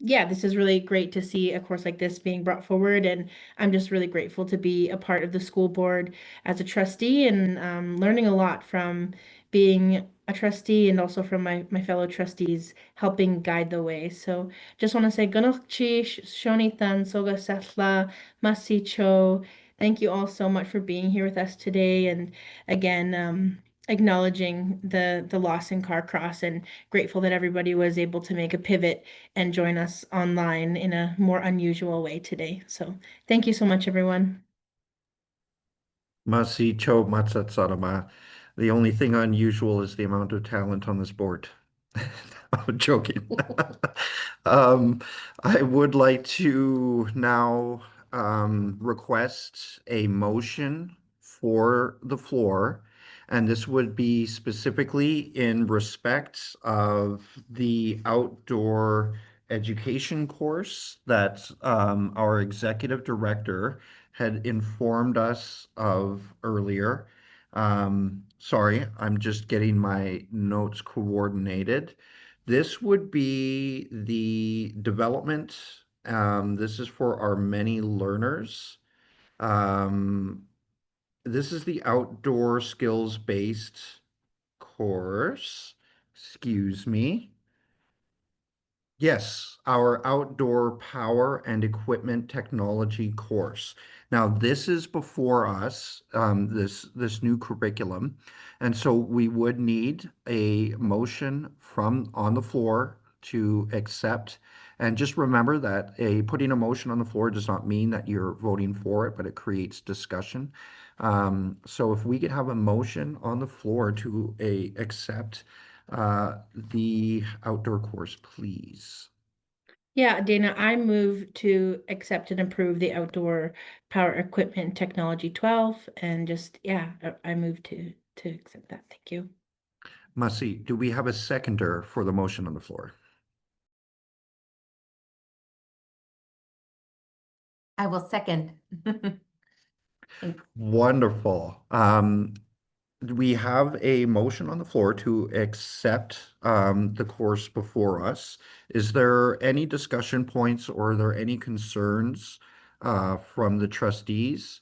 yeah, this is really great to see a course like this being brought forward, and I'm just really grateful to be a part of the school board as a trustee, and learning a lot from being a trustee and also from my fellow trustees helping guide the way. So just want to say Ganokchi, Shonithan, Soga Setla, Masi Cho. Thank you all so much for being here with us today. And again, acknowledging the loss in Carcross, and grateful that everybody was able to make a pivot and join us online in a more unusual way today. So thank you so much, everyone. Masi Cho Matsat Sarama. The only thing unusual is the amount of talent on this board. I'm joking. I would like to now request a motion for the floor, and this would be specifically in respect of the outdoor education course that our executive director had informed us of earlier. Sorry, I'm just getting my notes coordinated. This would be the development. This is for our many learners. Um, this is the outdoor skills-based course. Excuse me. Yes, our outdoor power and equipment technology course. Now, this is before us, this new curriculum, and so we would need a motion from on the floor to accept. And just remember that putting a motion on the floor does not mean that you're voting for it, but it creates discussion. So if we could have a motion on the floor to accept the outdoor course, please. Yeah, Dana, I move to accept and approve the outdoor power equipment technology 12, and just, yeah, I move to accept that. Thank you. Masi, do we have a seconder for the motion on the floor? I will second. Wonderful. We have a motion on the floor to accept the course before us. Is there any discussion points or are there any concerns from the trustees?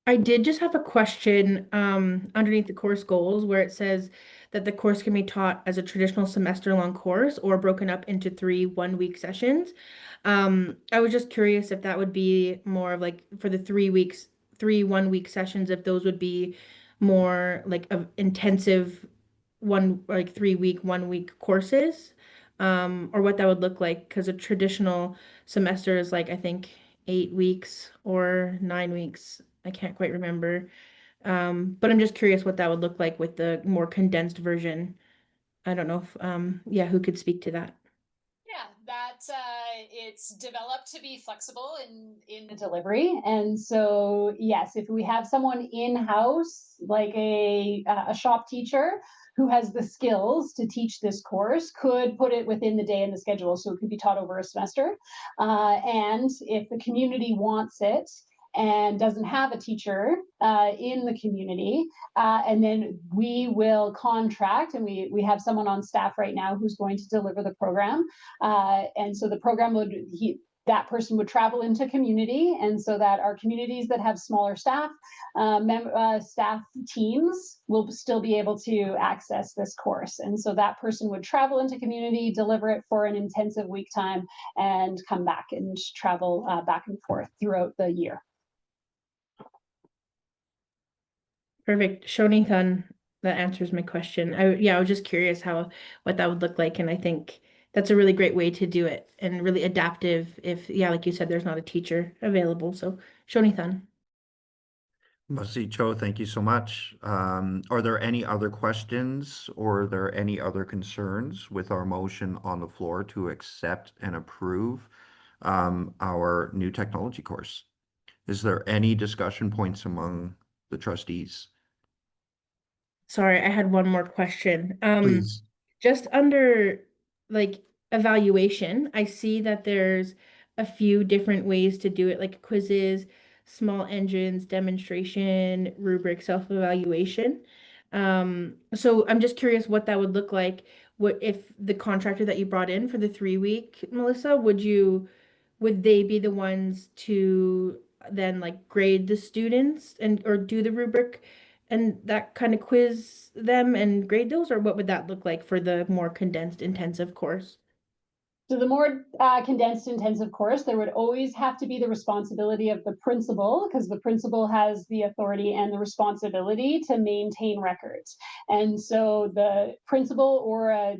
I did just have a question underneath the course goals where it says that the course can be taught as a traditional semester-long course or broken up into 3 one-week sessions. I was just curious if that would be more of like for the 3 weeks, 3 one-week sessions, if those would be more like of intensive one, like 3 week, one-week courses, or what that would look like. Because a traditional semester is like, I think, 8 weeks or 9 weeks. I can't quite remember. But I'm just curious what that would look like with the more condensed version. I don't know if, yeah, who could speak to that? Yeah, that it's developed to be flexible in the delivery, and so yes, if we have someone in-house, like a shop teacher who has the skills to teach this course, could put it within the day in the schedule, so it could be taught over a semester. And if the community wants it, and doesn't have a teacher in the community, and then we will contract, and we have someone on staff right now who's going to deliver the program. And so the program that person would travel into community, and so that our communities that have smaller staff, staff teams will still be able to access this course. And so that person would travel into community, deliver it for an intensive week time, and come back and travel back and forth throughout the year. Perfect. Shonithan, that answers my question. I was just curious what that would look like, and I think that's a really great way to do it and really adaptive if, like you said, there's not a teacher available. So Shonithan. Masi Cho, thank you so much. Are there any other questions or are there any other concerns with our motion on the floor to accept and approve our new technology course? Is there any discussion points among the trustees? Sorry, I had one more question. Please. Just under like evaluation, I see that there's a few different ways to do it, like quizzes, small engines, demonstration, rubric, self-evaluation. So I'm just curious what that would look like. What if the contractor that you brought in for the 3 week, Melissa, would they be the ones to then like grade the students and or do the rubric and that kind of quiz them and grade those, or what would that look like for the more condensed intensive course? So the more condensed intensive course, there would always have to be the responsibility of the principal, because the principal has the authority and the responsibility to maintain records. And so the principal or a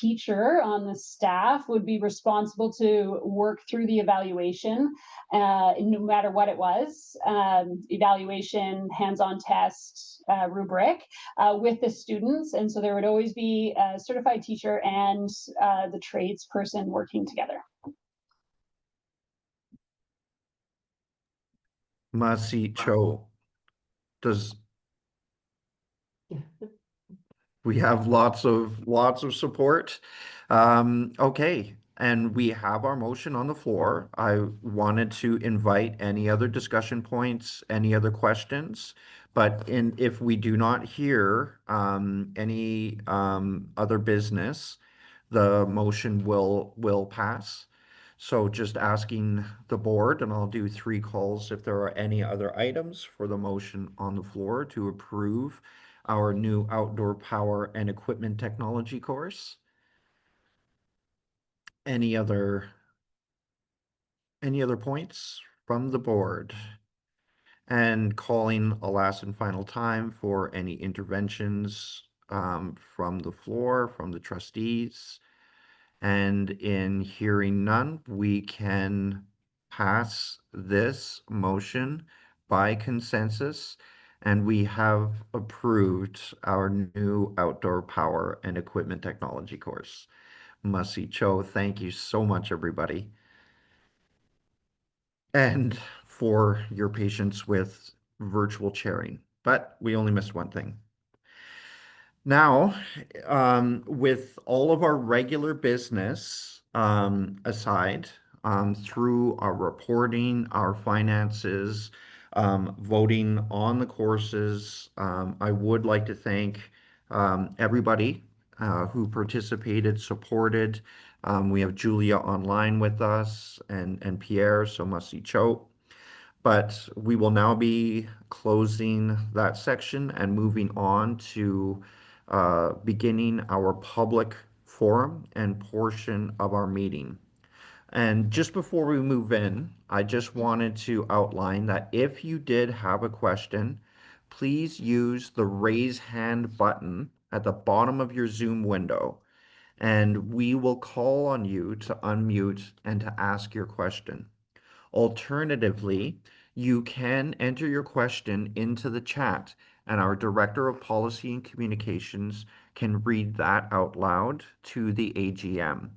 teacher on the staff would be responsible to work through the evaluation, no matter what it was, evaluation, hands-on test, rubric, with the students. And so there would always be a certified teacher and the tradesperson working together. Masi Cho, we have lots of support. Okay, and we have our motion on the floor. I wanted to invite any other discussion points, any other questions, but if we do not hear any other business, the motion will pass. So just asking the board, and I'll do 3 calls if there are any other items for the motion on the floor to approve our new outdoor power and equipment technology course. Any other points from the board? And calling a last and final time for any interventions from the floor, from the trustees. And in hearing none, we can pass this motion by consensus, and we have approved our new outdoor power and equipment technology course. Masi Cho, thank you so much, everybody. And for your patience with virtual chairing, but we only missed one thing. Now, with all of our regular business aside, through our reporting, our finances, voting on the courses, I would like to thank everybody who participated, supported. We have Julia online with us and Pierre, so Masi Cho. But we will now be closing that section and moving on to beginning our public forum and portion of our meeting. And just before we move in, I just wanted to outline that if you did have a question, please use the raise hand button at the bottom of your Zoom window, and we will call on you to unmute and to ask your question. Alternatively, you can enter your question into the chat, and our Director of Policy and Communications can read that out loud to the AGM.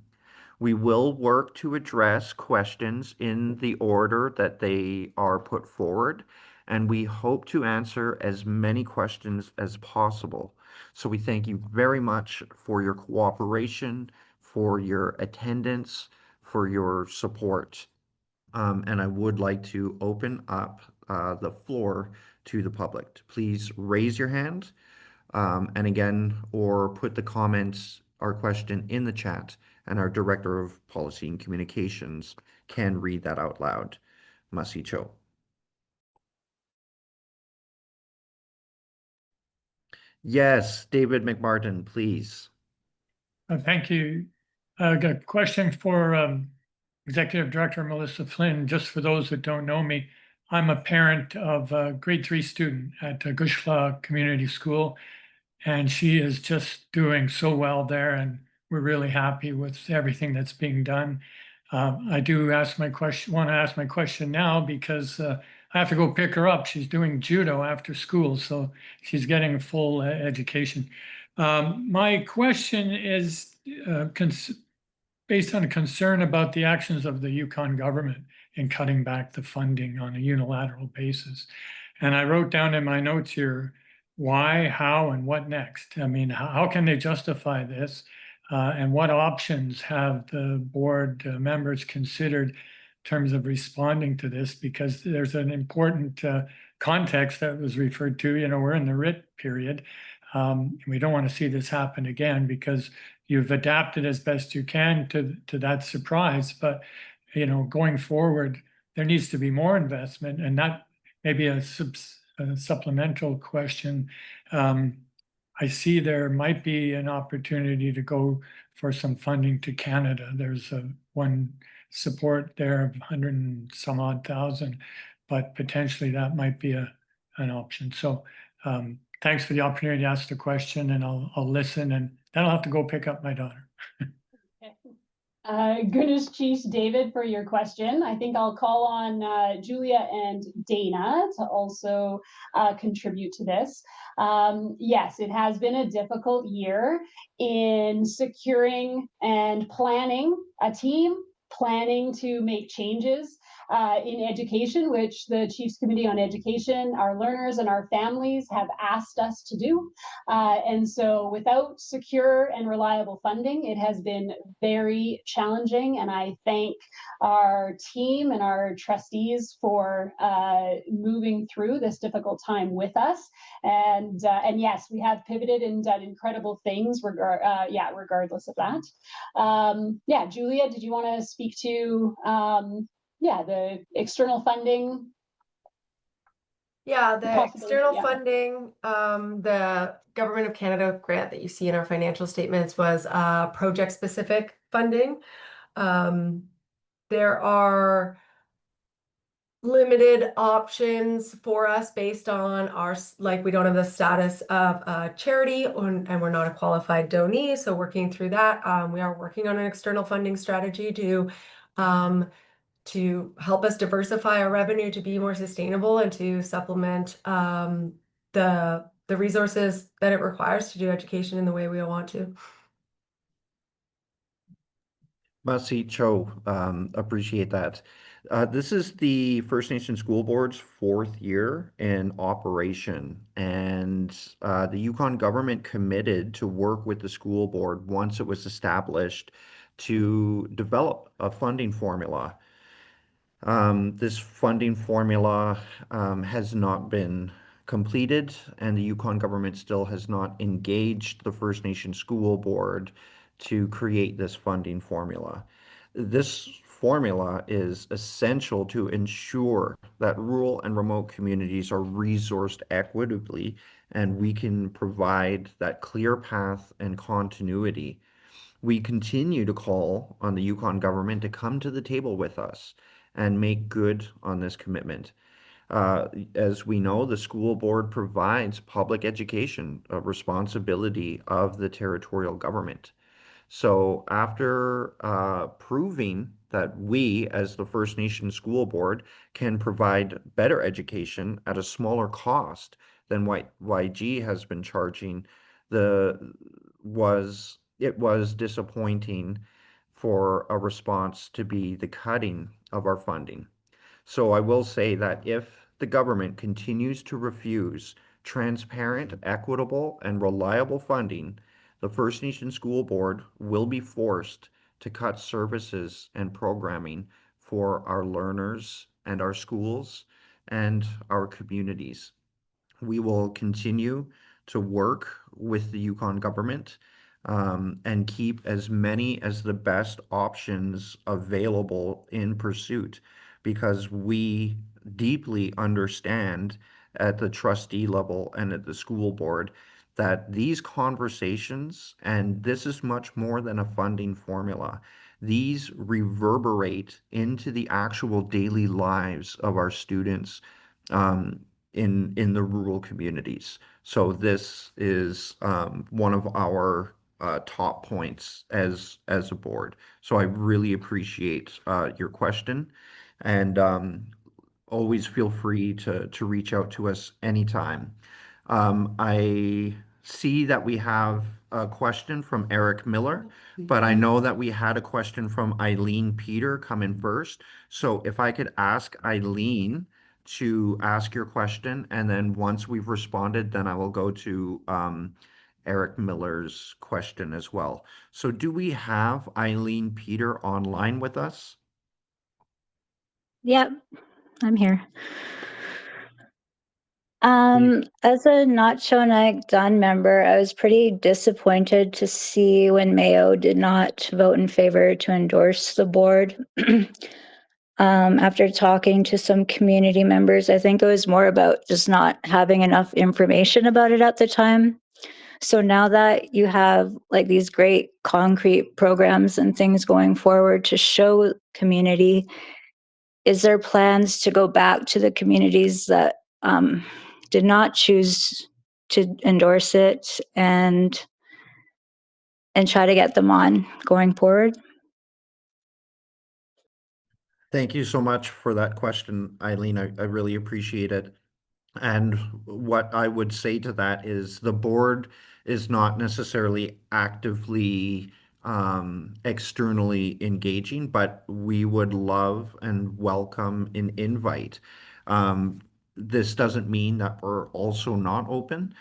We will work to address questions in the order that they are put forward, and we hope to answer as many questions as possible. So we thank you very much for your cooperation, for your attendance, for your support. And I would like to open up the floor to the public. Please raise your hand, and again, or put the comments or question in the chat, and our Director of Policy and Communications can read that out loud. Masi Cho. Yes, David McMartin, please. Thank you. I got a question for Executive Director Melissa Flynn. Just for those that don't know me, I'm a parent of a grade 3 student at Gushla Community School, and she is just doing so well there, and we're really happy with everything that's being done. I do ask my question, want to ask my question now because I have to go pick her up. She's doing judo after school, so she's getting a full education. My question is based on a concern about the actions of the Yukon government in cutting back the funding on a unilateral basis. And I wrote down in my notes here, why, how, and what next? I mean, how can they justify this? And what options have the board members considered in terms of responding to this? Because there's an important context that was referred to. You know, we're in the writ period. We don't want to see this happen again because you've adapted as best you can to that surprise. But, you know, going forward, there needs to be more investment, and that may be a supplemental question. I see there might be an opportunity to go for some funding to Canada. There's one support there of 100 and some odd thousand, but potentially that might be an option. So thanks for the opportunity to ask the question, and I'll listen, and then I'll have to go pick up my daughter. Goodness Chief David for your question. I think I'll call on Julia and Dana to also contribute to this. Yes, it has been a difficult year in securing and planning a team, planning to make changes in education, which the Chiefs Committee on Education, our learners and our families have asked us to do. And so without secure and reliable funding, it has been very challenging. And I thank our team and our trustees for moving through this difficult time with us. And yes, we have pivoted and done incredible things regardless of that. Julia, did you want to speak to the external funding? Yeah, the Possibly, external yeah. funding, the Government of Canada grant that you see in our financial statements was project-specific funding. There are limited options for us based on our, like, we don't have the status of a charity and we're not a qualified donee, so working through that. We are working on an external funding strategy to help us diversify our revenue to be more sustainable and to supplement the resources that it requires to do education in the way we want to. Masi Cho, appreciate that. This is the First Nation School Board's 4th year in operation, and the Yukon government committed to work with the school board once it was established to develop a funding formula. This funding formula has not been completed, and the Yukon government still has not engaged the First Nation School Board to create this funding formula. This formula is essential to ensure that rural and remote communities are resourced equitably, and we can provide that clear path and continuity. We continue to call on the Yukon government to come to the table with us and make good on this commitment. As we know, the school board provides public education, a responsibility of the territorial government. So after proving that we, as the First Nation School Board, can provide better education at a smaller cost than what YG has been charging, it was disappointing for a response to be the cutting of our funding. So I will say that if the government continues to refuse transparent, equitable, and reliable funding, the First Nation School Board will be forced to cut services and programming for our learners and our schools and our communities. We will continue to work with the Yukon government and keep as many as the best options available in pursuit, because we deeply understand at the trustee level and at the school board that these conversations, and this is much more than a funding formula, these reverberate into the actual daily lives of our students in the rural communities. So this is one of our top points as a board. So I really appreciate your question, and always feel free to reach out to us anytime. I see that we have a question from Eric Miller, but I know that we had a question from Eileen Peter come in first. So if I could ask Eileen to ask your question, and then once we've responded, then I will go to Eric Miller's question as well. So do we have Eileen Peter online with us? Yep, I'm here. As a Notchonak Dun member, I was pretty disappointed to see when Mayo did not vote in favor to endorse the board. After talking to some community members, I think it was more about just not having enough information about it at the time. So now that you have like these great concrete programs and things going forward to show community, is there plans to go back to the communities that did not choose to endorse it and try to get them on going forward? Thank you so much for that question, Eileen. I really appreciate it. And what I would say to that is the board is not necessarily actively externally engaging, but we would love and welcome an invite. This doesn't mean that we're also not open.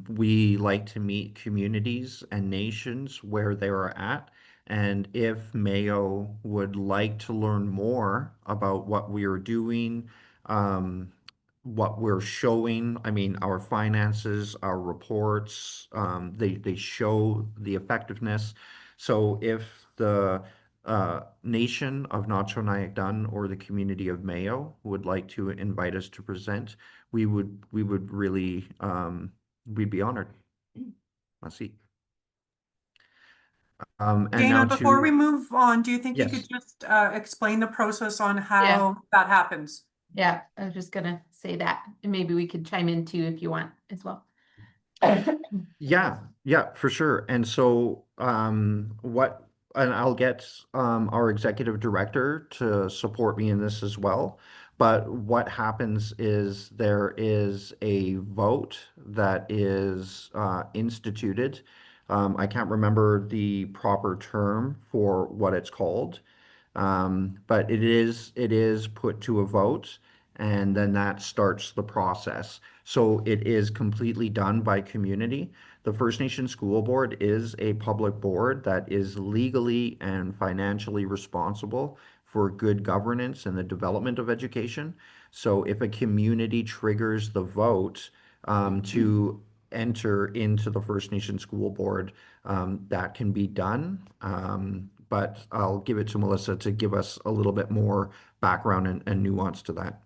We like to meet communities and nations where they are at. And if Mayo would like to learn more about what we are doing, what we're showing, I mean, our finances, our reports, they show the effectiveness. So if the nation of Notchonak Dun or the community of Mayo would like to invite us to present, we would really, we'd be honored. Let's see. And Dana, now before we to, move on, do you think you Yes. could just explain the process on how that happens? Yeah, I was just gonna say that. And maybe we could chime in too if you want as well. Yeah, for sure. And so and I'll get our executive director to support me in this as well. But what happens is there is a vote that is instituted. I can't remember the proper term for what it's called. But it is put to a vote, and then that starts the process. So it is completely done by community. The First Nation School Board is a public board that is legally and financially responsible for good governance and the development of education. So if a community triggers the vote to enter into the First Nation School Board, that can be done. But I'll give it to Melissa to give us a little bit more background and nuance to that.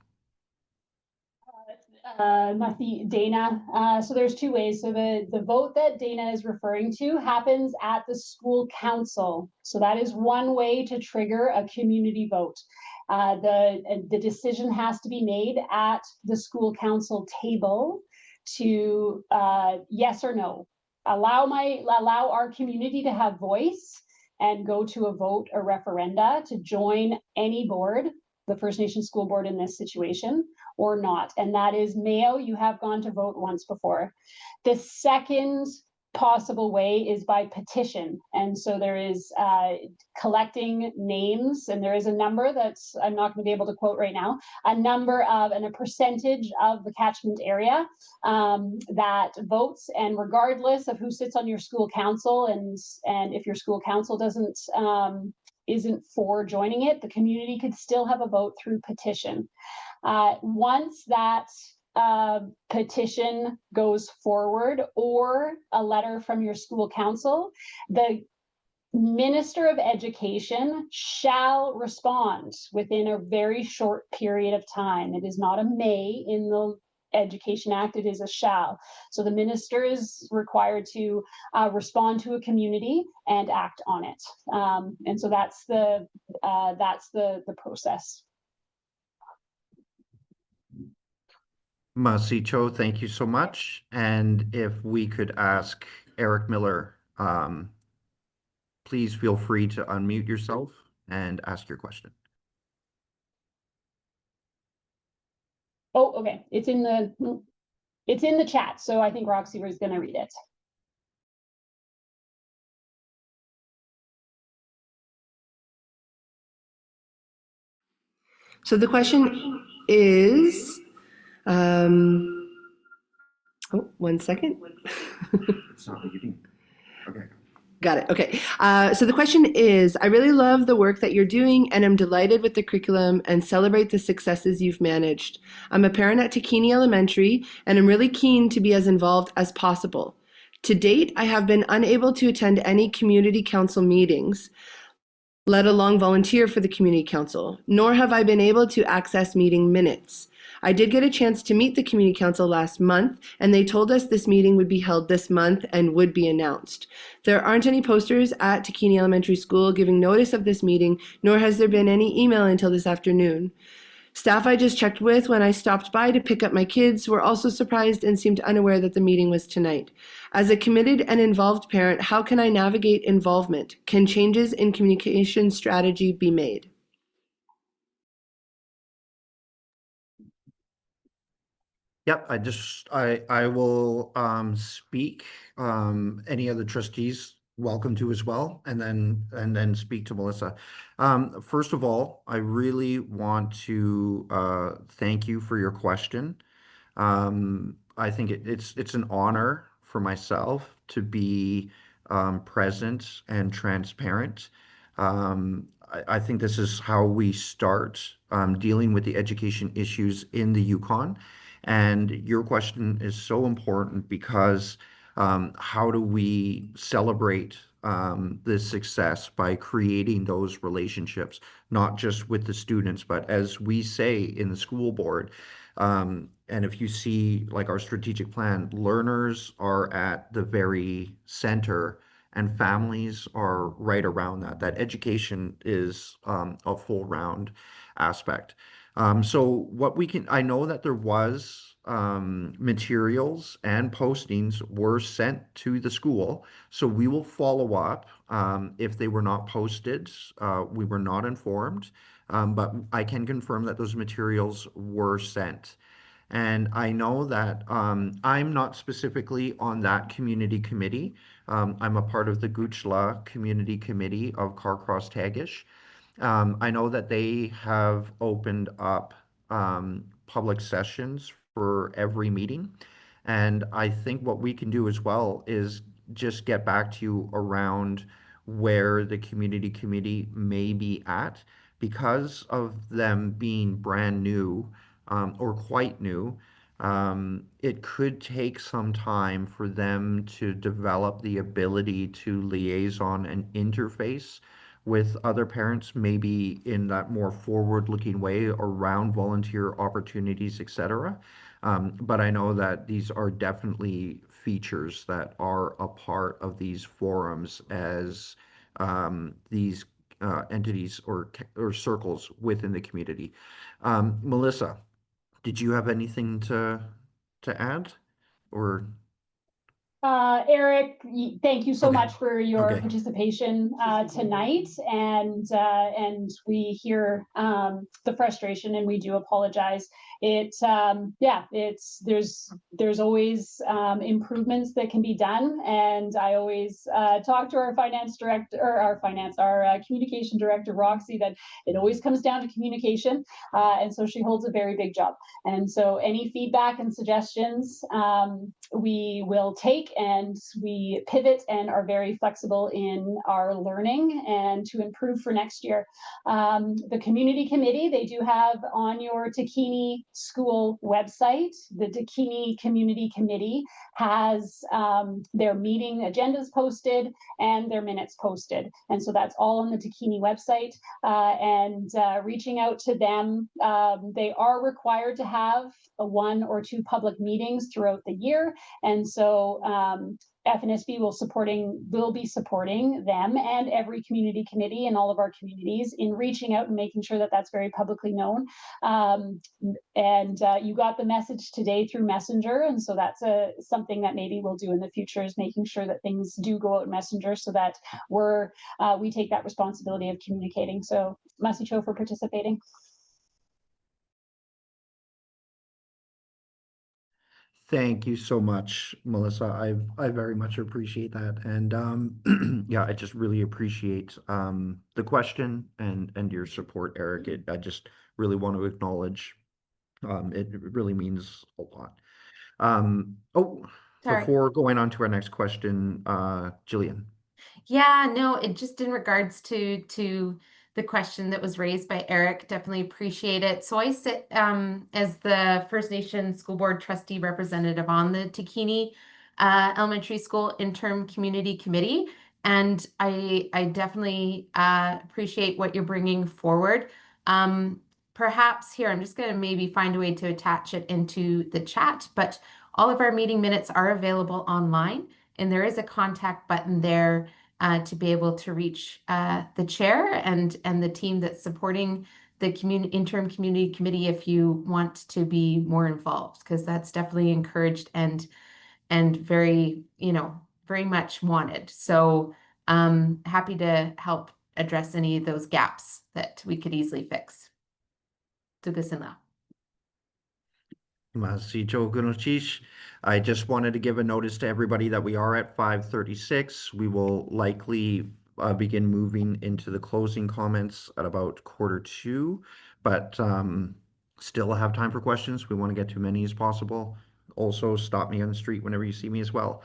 Dana. So there's two ways. So the vote that Dana is referring to happens at the school council. So that is one way to trigger a community vote. The decision has to be made at the school council table to yes or no. Allow our community to have voice and go to a vote, a referenda to join any board, the First Nation School Board in this situation, or not. And that is Mayo, you have gone to vote once before. The second possible way is by petition. And so there is collecting names, and there is a number that's, I'm not going to be able to quote right now, a number of and a percentage of the catchment area that votes, and regardless of who sits on your school council, and if your school council doesn't isn't for joining it, the community could still have a vote through petition. Once that petition goes forward, or a letter from your school council, the Minister of Education shall respond within a very short period of time. It is not a may in the Education Act, it is a shall. So the minister is required to respond to a community and act on it. And so that's the process. Masicho, thank you so much. And if we could ask Eric Miller, please feel free to unmute yourself and ask your question. Oh, okay. It's in the chat. So I think Roxy was going to read it. So the question is, oh, 1 second. It's not reading. Okay. Got it. Okay. So the question is, I really love the work that you're doing and I'm delighted with the curriculum and celebrate the successes you've managed. I'm a parent at Takini Elementary and I'm really keen to be as involved as possible. To date, I have been unable to attend any community council meetings, let alone volunteer for the community council, nor have I been able to access meeting minutes. I did get a chance to meet the community council last month, and they told us this meeting would be held this month and would be announced. There aren't any posters at Takini Elementary School giving notice of this meeting, nor has there been any email until this afternoon. Staff I just checked with when I stopped by to pick up my kids were also surprised and seemed unaware that the meeting was tonight. As a committed and involved parent, how can I navigate involvement? Can changes in communication strategy be made? Yep, I will speak. Any other trustees welcome to as well, and then speak to Melissa. First of all, I really want to thank you for your question. I think it's an honor for myself to be present and transparent. I think this is how we start dealing with the education issues in the Yukon. And your question is so important because how do we celebrate this success by creating those relationships, not just with the students, but as we say in the school board, and if you see like our strategic plan, learners are at the very center and families are right around that. That education is a full round aspect. So what we can, I know that there was materials and postings were sent to the school. So we will follow up. If they were not posted, we were not informed, but I can confirm that those materials were sent. And I know that I'm not specifically on that community committee. I'm a part of the Goochla Community Committee of Carcross Tagish. I know that they have opened up public sessions for every meeting. And I think what we can do as well is just get back to you around where the community committee may be at because of them being brand new or quite new. It could take some time for them to develop the ability to liaison and interface with other parents, maybe in that more forward-looking way around volunteer opportunities, etc. But I know that these are definitely features that are a part of these forums as these entities or circles within the community. Melissa, did you have anything to add, or? Eric, thank you so Okay. much for your Okay. participation tonight, and we hear the frustration, and we do apologize. There's always improvements that can be done, and I always talk to our finance director, or our communication director, Roxy, that it always comes down to communication, and so she holds a very big job. And so any feedback and suggestions we will take and we pivot and are very flexible in our learning and to improve for next year. The community committee, they do have on your Takini school website, the Takini Community Committee has their meeting agendas posted and their minutes posted. And so that's all on the Takini website. And reaching out to them, they are required to have 1 or 2 public meetings throughout the year. And so FNSB will be supporting them and every community committee in all of our communities in reaching out and making sure that that's very publicly known. You got the message today through Messenger, and so that's something that maybe we'll do in the future, is making sure that things do go out in Messenger so that we take that responsibility of communicating. So Masicho for participating. Thank you so much, Melissa. I very much appreciate that. And yeah, I just really appreciate the question and your support, Eric. I just really want to acknowledge it really means a lot. Sorry. Before going on to our next question, Jillian. Yeah, no, it just in regards to the question that was raised by Eric, definitely appreciate it. So I sit as the First Nation School Board Trustee Representative on the Takini Elementary School Interim Community Committee, and I definitely appreciate what you're bringing forward. Perhaps here, I'm just going to maybe find a way to attach it into the chat, but all of our meeting minutes are available online, and there is a contact button there to be able to reach the chair and the team that's supporting the interim community committee if you want to be more involved, because that's definitely encouraged and very, very much wanted. So happy to help address any of those gaps that we could easily fix. Tugasila. Masicho Gunochish. I just wanted to give a notice to everybody that we are at 5:36. We will likely begin moving into the closing comments at about 1:45, but still have time for questions. We want to get to many as possible. Also, stop me on the street whenever you see me as well.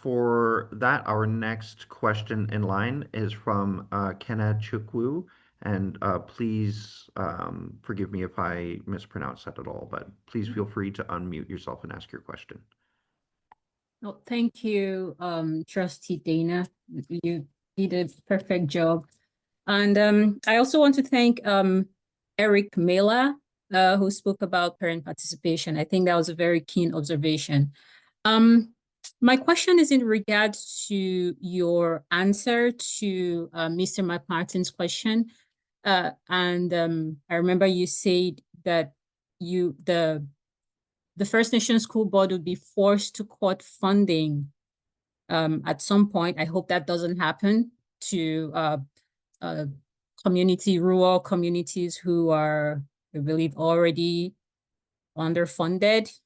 For that, our next question in line is from Kenna Chukwu. And please forgive me if I mispronounce that at all, but please feel free to unmute yourself and ask your question. Oh, thank you, Trustee Dana. You did a perfect job. And I also want to thank Eric Mela, who spoke about parent participation. I think that was a very keen observation. My question is in regards to your answer to Mr. McMartin's question. I remember you said that the First Nation School Board would be forced to cut funding at some point. I hope that doesn't happen to rural communities who are, I believe, already underfunded.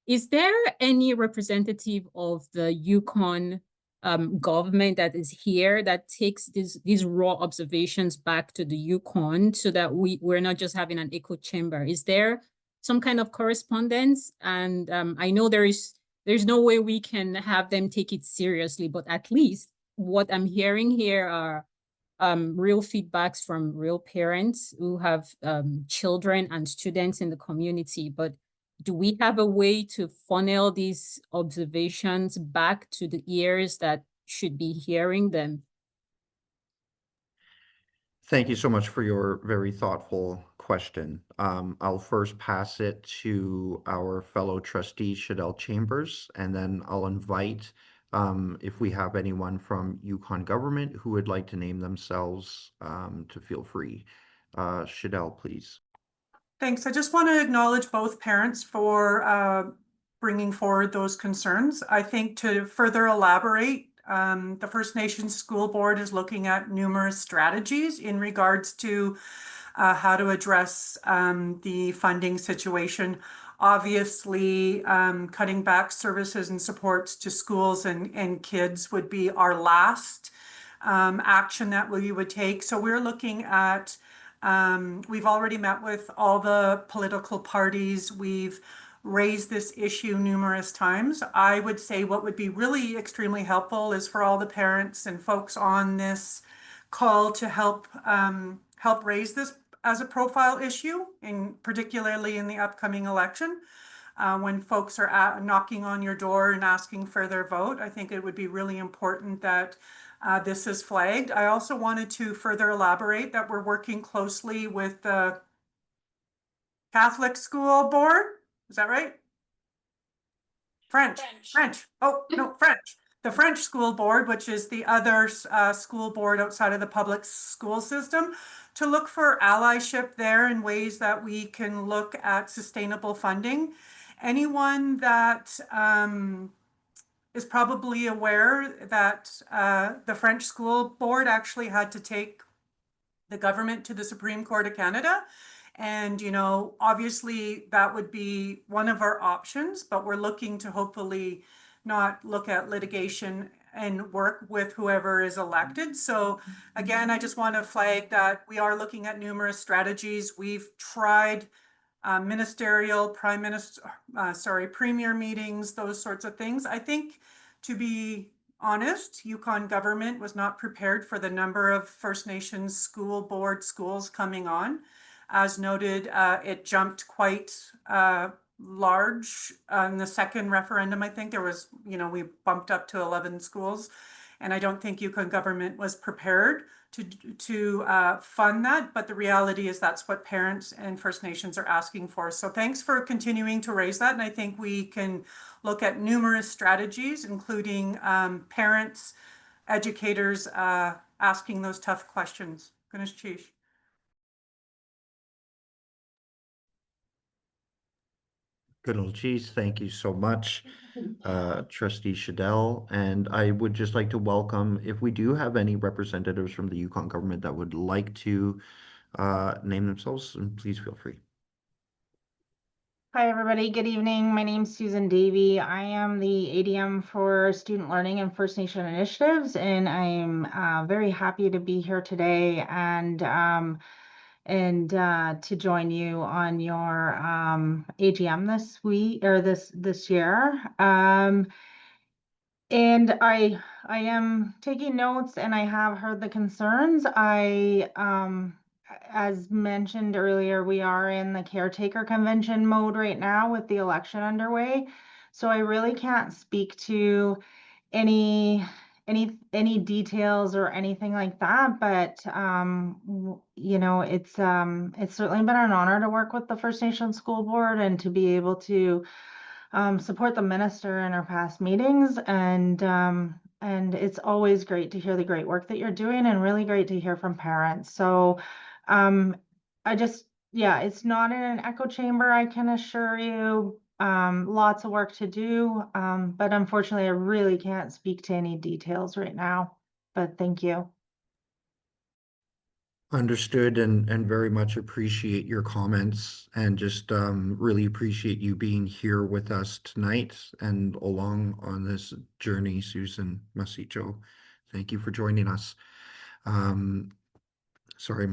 Is there any representative of the Yukon government that is here that takes these raw observations back to the Yukon so that we're not just having an echo chamber? Is there some kind of correspondence? And I know there's no way we can have them take it seriously, but at least what I'm hearing here are real feedbacks from real parents who have children and students in the community. But do we have a way to funnel these observations back to the ears that should be hearing them? Thank you so much for your very thoughtful question. I'll first pass it to our fellow trustee, Shadell Chambers, and then I'll invite if we have anyone from Yukon government who would like to name themselves to feel free. Shadell, please. Thanks. I just want to acknowledge both parents for bringing forward those concerns. I think to further elaborate, the First Nations School Board is looking at numerous strategies in regards to how to address the funding situation. Obviously, cutting back services and supports to schools and kids would be our last action that we would take. So we're looking at we've already met with all the political parties. We've raised this issue numerous times. I would say what would be really extremely helpful is for all the parents and folks on this call to help raise this as a profile issue, and particularly in the upcoming election. When folks are knocking on your door and asking for their vote, I think it would be really important that this is flagged. I also wanted to further elaborate that we're working closely with the Catholic School Board. Is that right? French. Oh, no, French. The French School Board, which is the other school board outside of the public school system, to look for allyship there in ways that we can look at sustainable funding. Anyone that is probably aware that the French School Board actually had to take the government to the Supreme Court of Canada. And, you know, obviously that would be one of our options, but we're looking to hopefully not look at litigation and work with whoever is elected. So again, I just want to flag that we are looking at numerous strategies. We've tried ministerial, premier meetings, those sorts of things. I think, to be honest, Yukon government was not prepared for the number of First Nations school board schools coming on. As noted, it jumped quite large in the second referendum. I think there was, you know, we bumped up to 11 schools, and I don't think Yukon government was prepared to fund that. But the reality is that's what parents and First Nations are asking for. So thanks for continuing to raise that. And I think we can look at numerous strategies, including parents, educators asking those tough questions. Ganesh Chish. Good old cheese. Thank you so much, Trustee Shadell. And I would just like to welcome, if we do have any representatives from the Yukon government that would like to name themselves, and please feel free. Hi, everybody. Good evening. My name's Susan Davey. I am the ADM for Student Learning and First Nation Initiatives, and I'm very happy to be here today and to join you on your AGM this week or this year. And I am taking notes, and I have heard the concerns. As mentioned earlier, we are in the caretaker convention mode right now with the election underway. So I really can't speak to any details or anything like that, but you know, it's certainly been an honor to work with the First Nations School Board and to be able to support the minister in our past meetings, and it's always great to hear the great work that you're doing, and really great to hear from parents. So yeah, it's not in an echo chamber, I can assure you. Lots of work to do, but unfortunately I really can't speak to any details right now, but thank you. Understood, and very much appreciate your comments, and just really appreciate you being here with us tonight and along on this journey, Susan Masicho. Thank you for joining us. Sorry,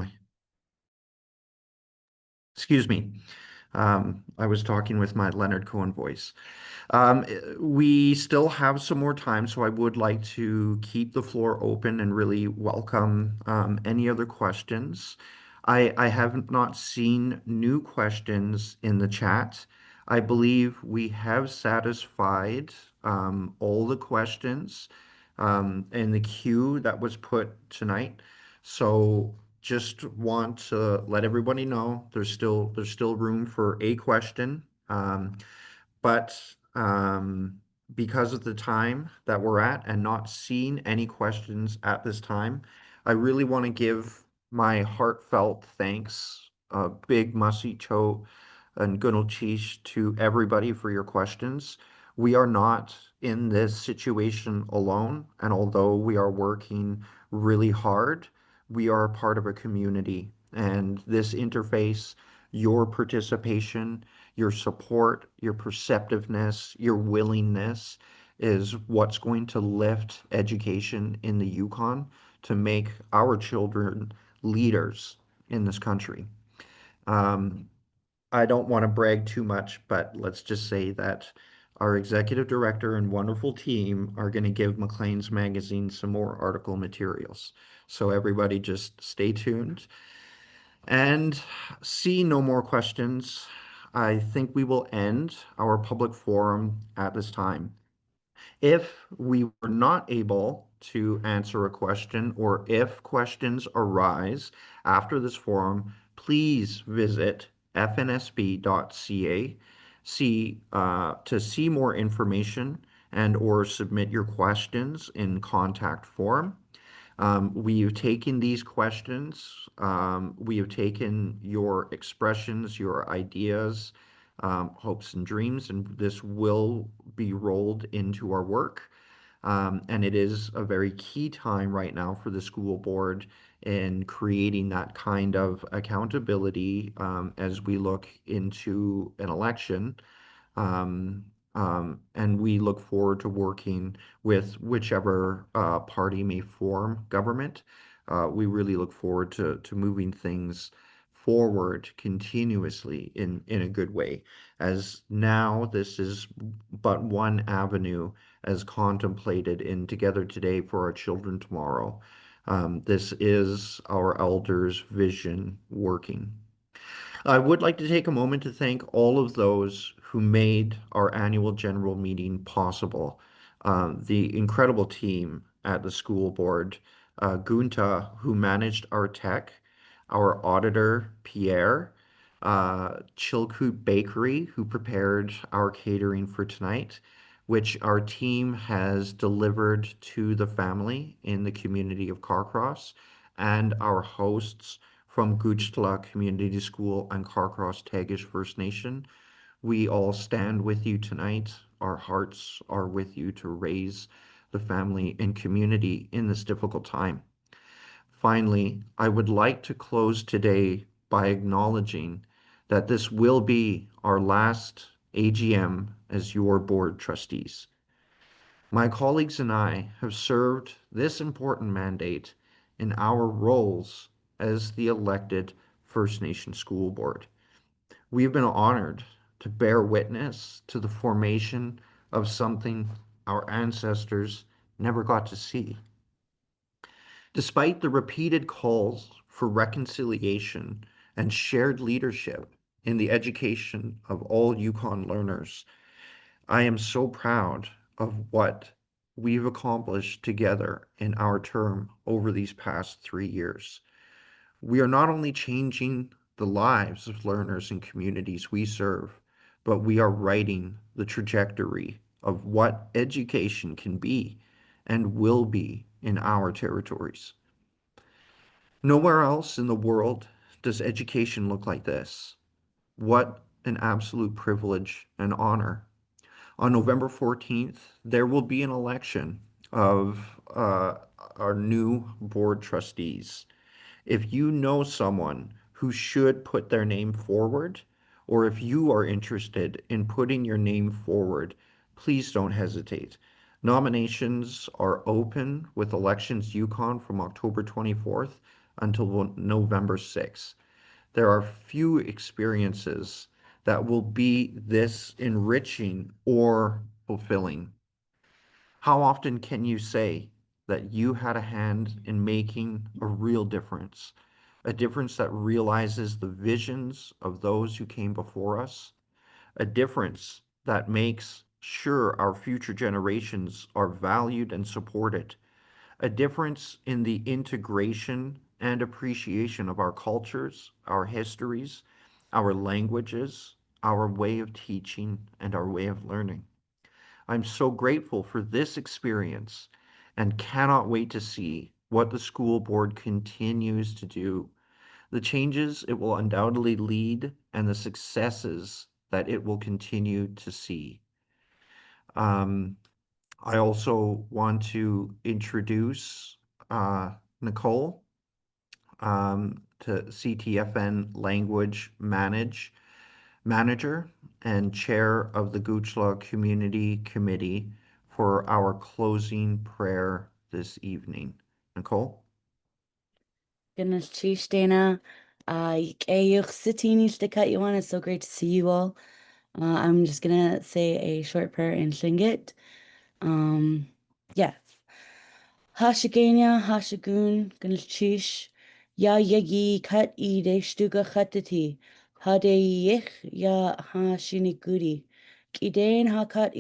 excuse me. I was talking with my Leonard Cohen voice. We still have some more time, so I would like to keep the floor open and really welcome any other questions. I have not seen new questions in the chat. I believe we have satisfied all the questions in the queue that was put tonight. So just want to let everybody know there's still room for a question, but because of the time that we're at and not seeing any questions at this time, I really want to give my heartfelt thanks, big Masicho and Gunalchish, to everybody for your questions. We are not in this situation alone, and although we are working really hard, we are a part of a community, and this interface, your participation, your support, your perceptiveness, your willingness is what's going to lift education in the Yukon to make our children leaders in this country. I don't want to brag too much, but let's just say that our executive director and wonderful team are going to give Maclean's Magazine some more article materials. So everybody just stay tuned. And see no more questions. I think we will end our public forum at this time. If we were not able to answer a question, or if questions arise after this forum, please visit fnsb.ca to see more information and or submit your questions in contact form. We have taken these questions, we have taken your expressions, your ideas, hopes and dreams, and this will be rolled into our work. And it is a very key time right now for the school board in creating that kind of accountability as we look into an election. And we look forward to working with whichever party may form government. We really look forward to moving things forward continuously in a good way, as now this is but one avenue as contemplated in Together Today for Our Children Tomorrow. This is our elders' vision working. I would like to take a moment to thank all of those who made our annual general meeting possible. The incredible team at the school board, Gunta, who managed our tech, our auditor, Pierre, Chilkoot Bakery, who prepared our catering for tonight, which our team has delivered to the family in the community of Carcross, and our hosts from Goochla Community School and Carcross Tagish First Nation. We all stand with you tonight. Our hearts are with you to raise the family and community in this difficult time. Finally, I would like to close today by acknowledging that this will be our last AGM as your board trustees. My colleagues and I have served this important mandate in our roles as the elected First Nation School Board. We have been honored to bear witness to the formation of something our ancestors never got to see. Despite the repeated calls for reconciliation and shared leadership in the education of all Yukon learners, I am so proud of what we've accomplished together in our term over these past 3 years. We are not only changing the lives of learners and communities we serve, but we are writing the trajectory of what education can be and will be in our territories. Nowhere else in the world does education look like this. What an absolute privilege and honor. On November 14th, there will be an election of our new board trustees. If you know someone who should put their name forward, or if you are interested in putting your name forward, please don't hesitate. Nominations are open with Elections Yukon from October 24th until November 6th. There are few experiences that will be this enriching or fulfilling. How often can you say that you had a hand in making a real difference, a difference that realizes the visions of those who came before us, a difference that makes sure our future generations are valued and supported, a difference in the integration and appreciation of our cultures, our histories, our languages, our way of teaching, and our way of learning. I'm so grateful for this experience and cannot wait to see what the school board continues to do, the changes it will undoubtedly lead, and the successes that it will continue to see. I also want to introduce Nicole to CTFN Language Manager and Chair of the Goochla Community Committee for our closing prayer this evening. Nicole? Goodness, Chief Dana. To cut you on. It's so great to see you all. I'm just gonna say a short prayer in Tlingit. Yeah. Hashigania, Hashigun, Gunchish, Ya Yagi, Kat E de Stuga Khatati, Hade Yich, Ya Hashiniguri, Kidane Hakat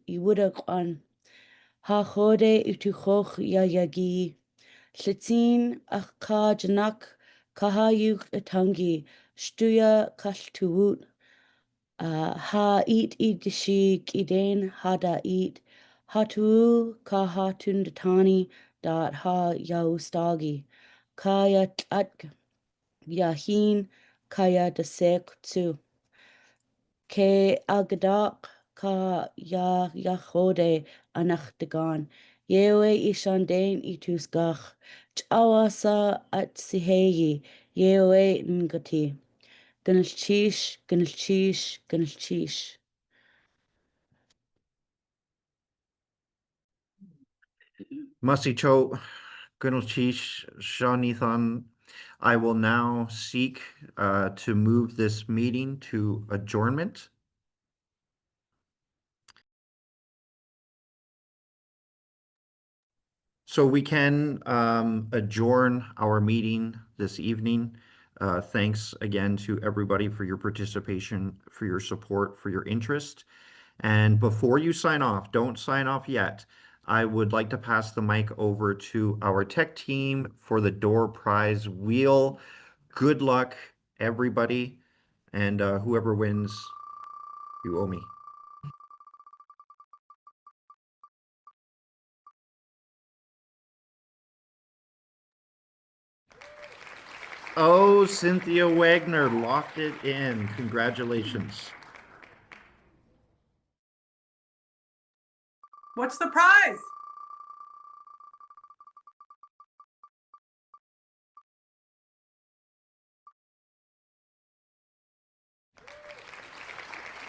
Iwuda Kwan, Ha Hode Utuchoch Ya Yagi, Slitzin Aka Janak, Kahayuk Atangi, Stuya Kaltuwut, Ha Eat Idishi, Kidane Hada Eat, Hatu kahatundatani dot ha yaustagi. Kaya at yahin kaya desek tsu. Ke agadak ka ya yahode anachtagan. Yewe ishandain ituskach. Chawasa at siheyi. Yewe ngati. Ganalchish, ganalchish, ganalchish. Masicho Gunalchish Shanithan. I will now seek to move this meeting to adjournment. So we can adjourn our meeting this evening. Thanks again to everybody for your participation, for your support, for your interest. And before you sign off, don't sign off yet. I would like to pass the mic over to our tech team for the door prize wheel. Good luck, everybody. And whoever wins, you owe me. Oh, Cynthia Wagner locked it in. Congratulations. What's the prize?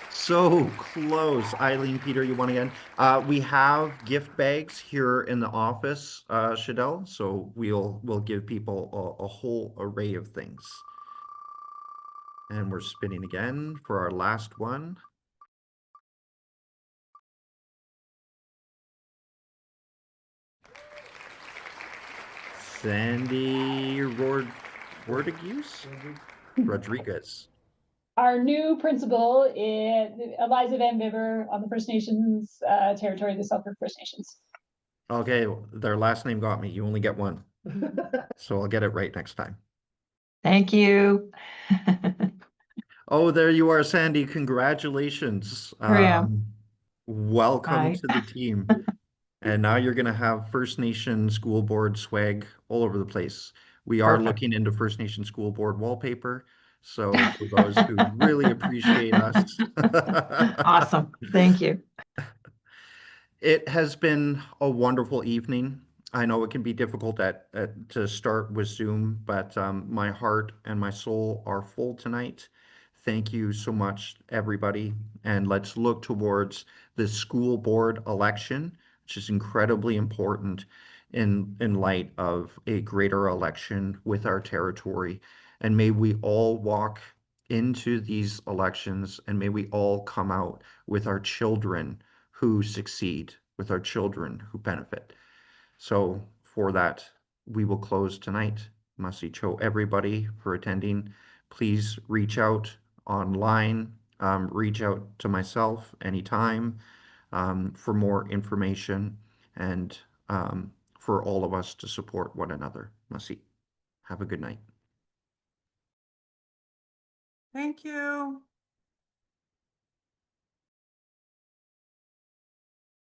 So close. Eileen, Peter, you want to end? We have gift bags here in the office, Shadell. So we'll give people a whole array of things. And we're spinning again for our last one. Sandy Rodriguez. Our new principal is Eliza Van Bibber on the First Nations territory of the Selkirk First Nations. Okay, their last name got me. You only get one. So I'll get it right next time. Thank you. Oh, there you are, Sandy. Congratulations. Here I am. Welcome Hi. to the team. And now you're going to have First Nation School Board swag all over the place. We are Perfect. looking into First Nation School Board wallpaper. So for those who really appreciate us. Awesome. Thank you. It has been a wonderful evening. I know it can be difficult to start with Zoom, but my heart and my soul are full tonight. Thank you so much, everybody. And let's look towards the school board election, which is incredibly important in light of a greater election with our territory. And may we all walk into these elections and may we all come out with our children who succeed, with our children who benefit. So for that, we will close tonight. Masicho, everybody, for attending. Please reach out online, reach out to myself anytime for more information and for all of us to support one another. Masi, have a good night. Thank you.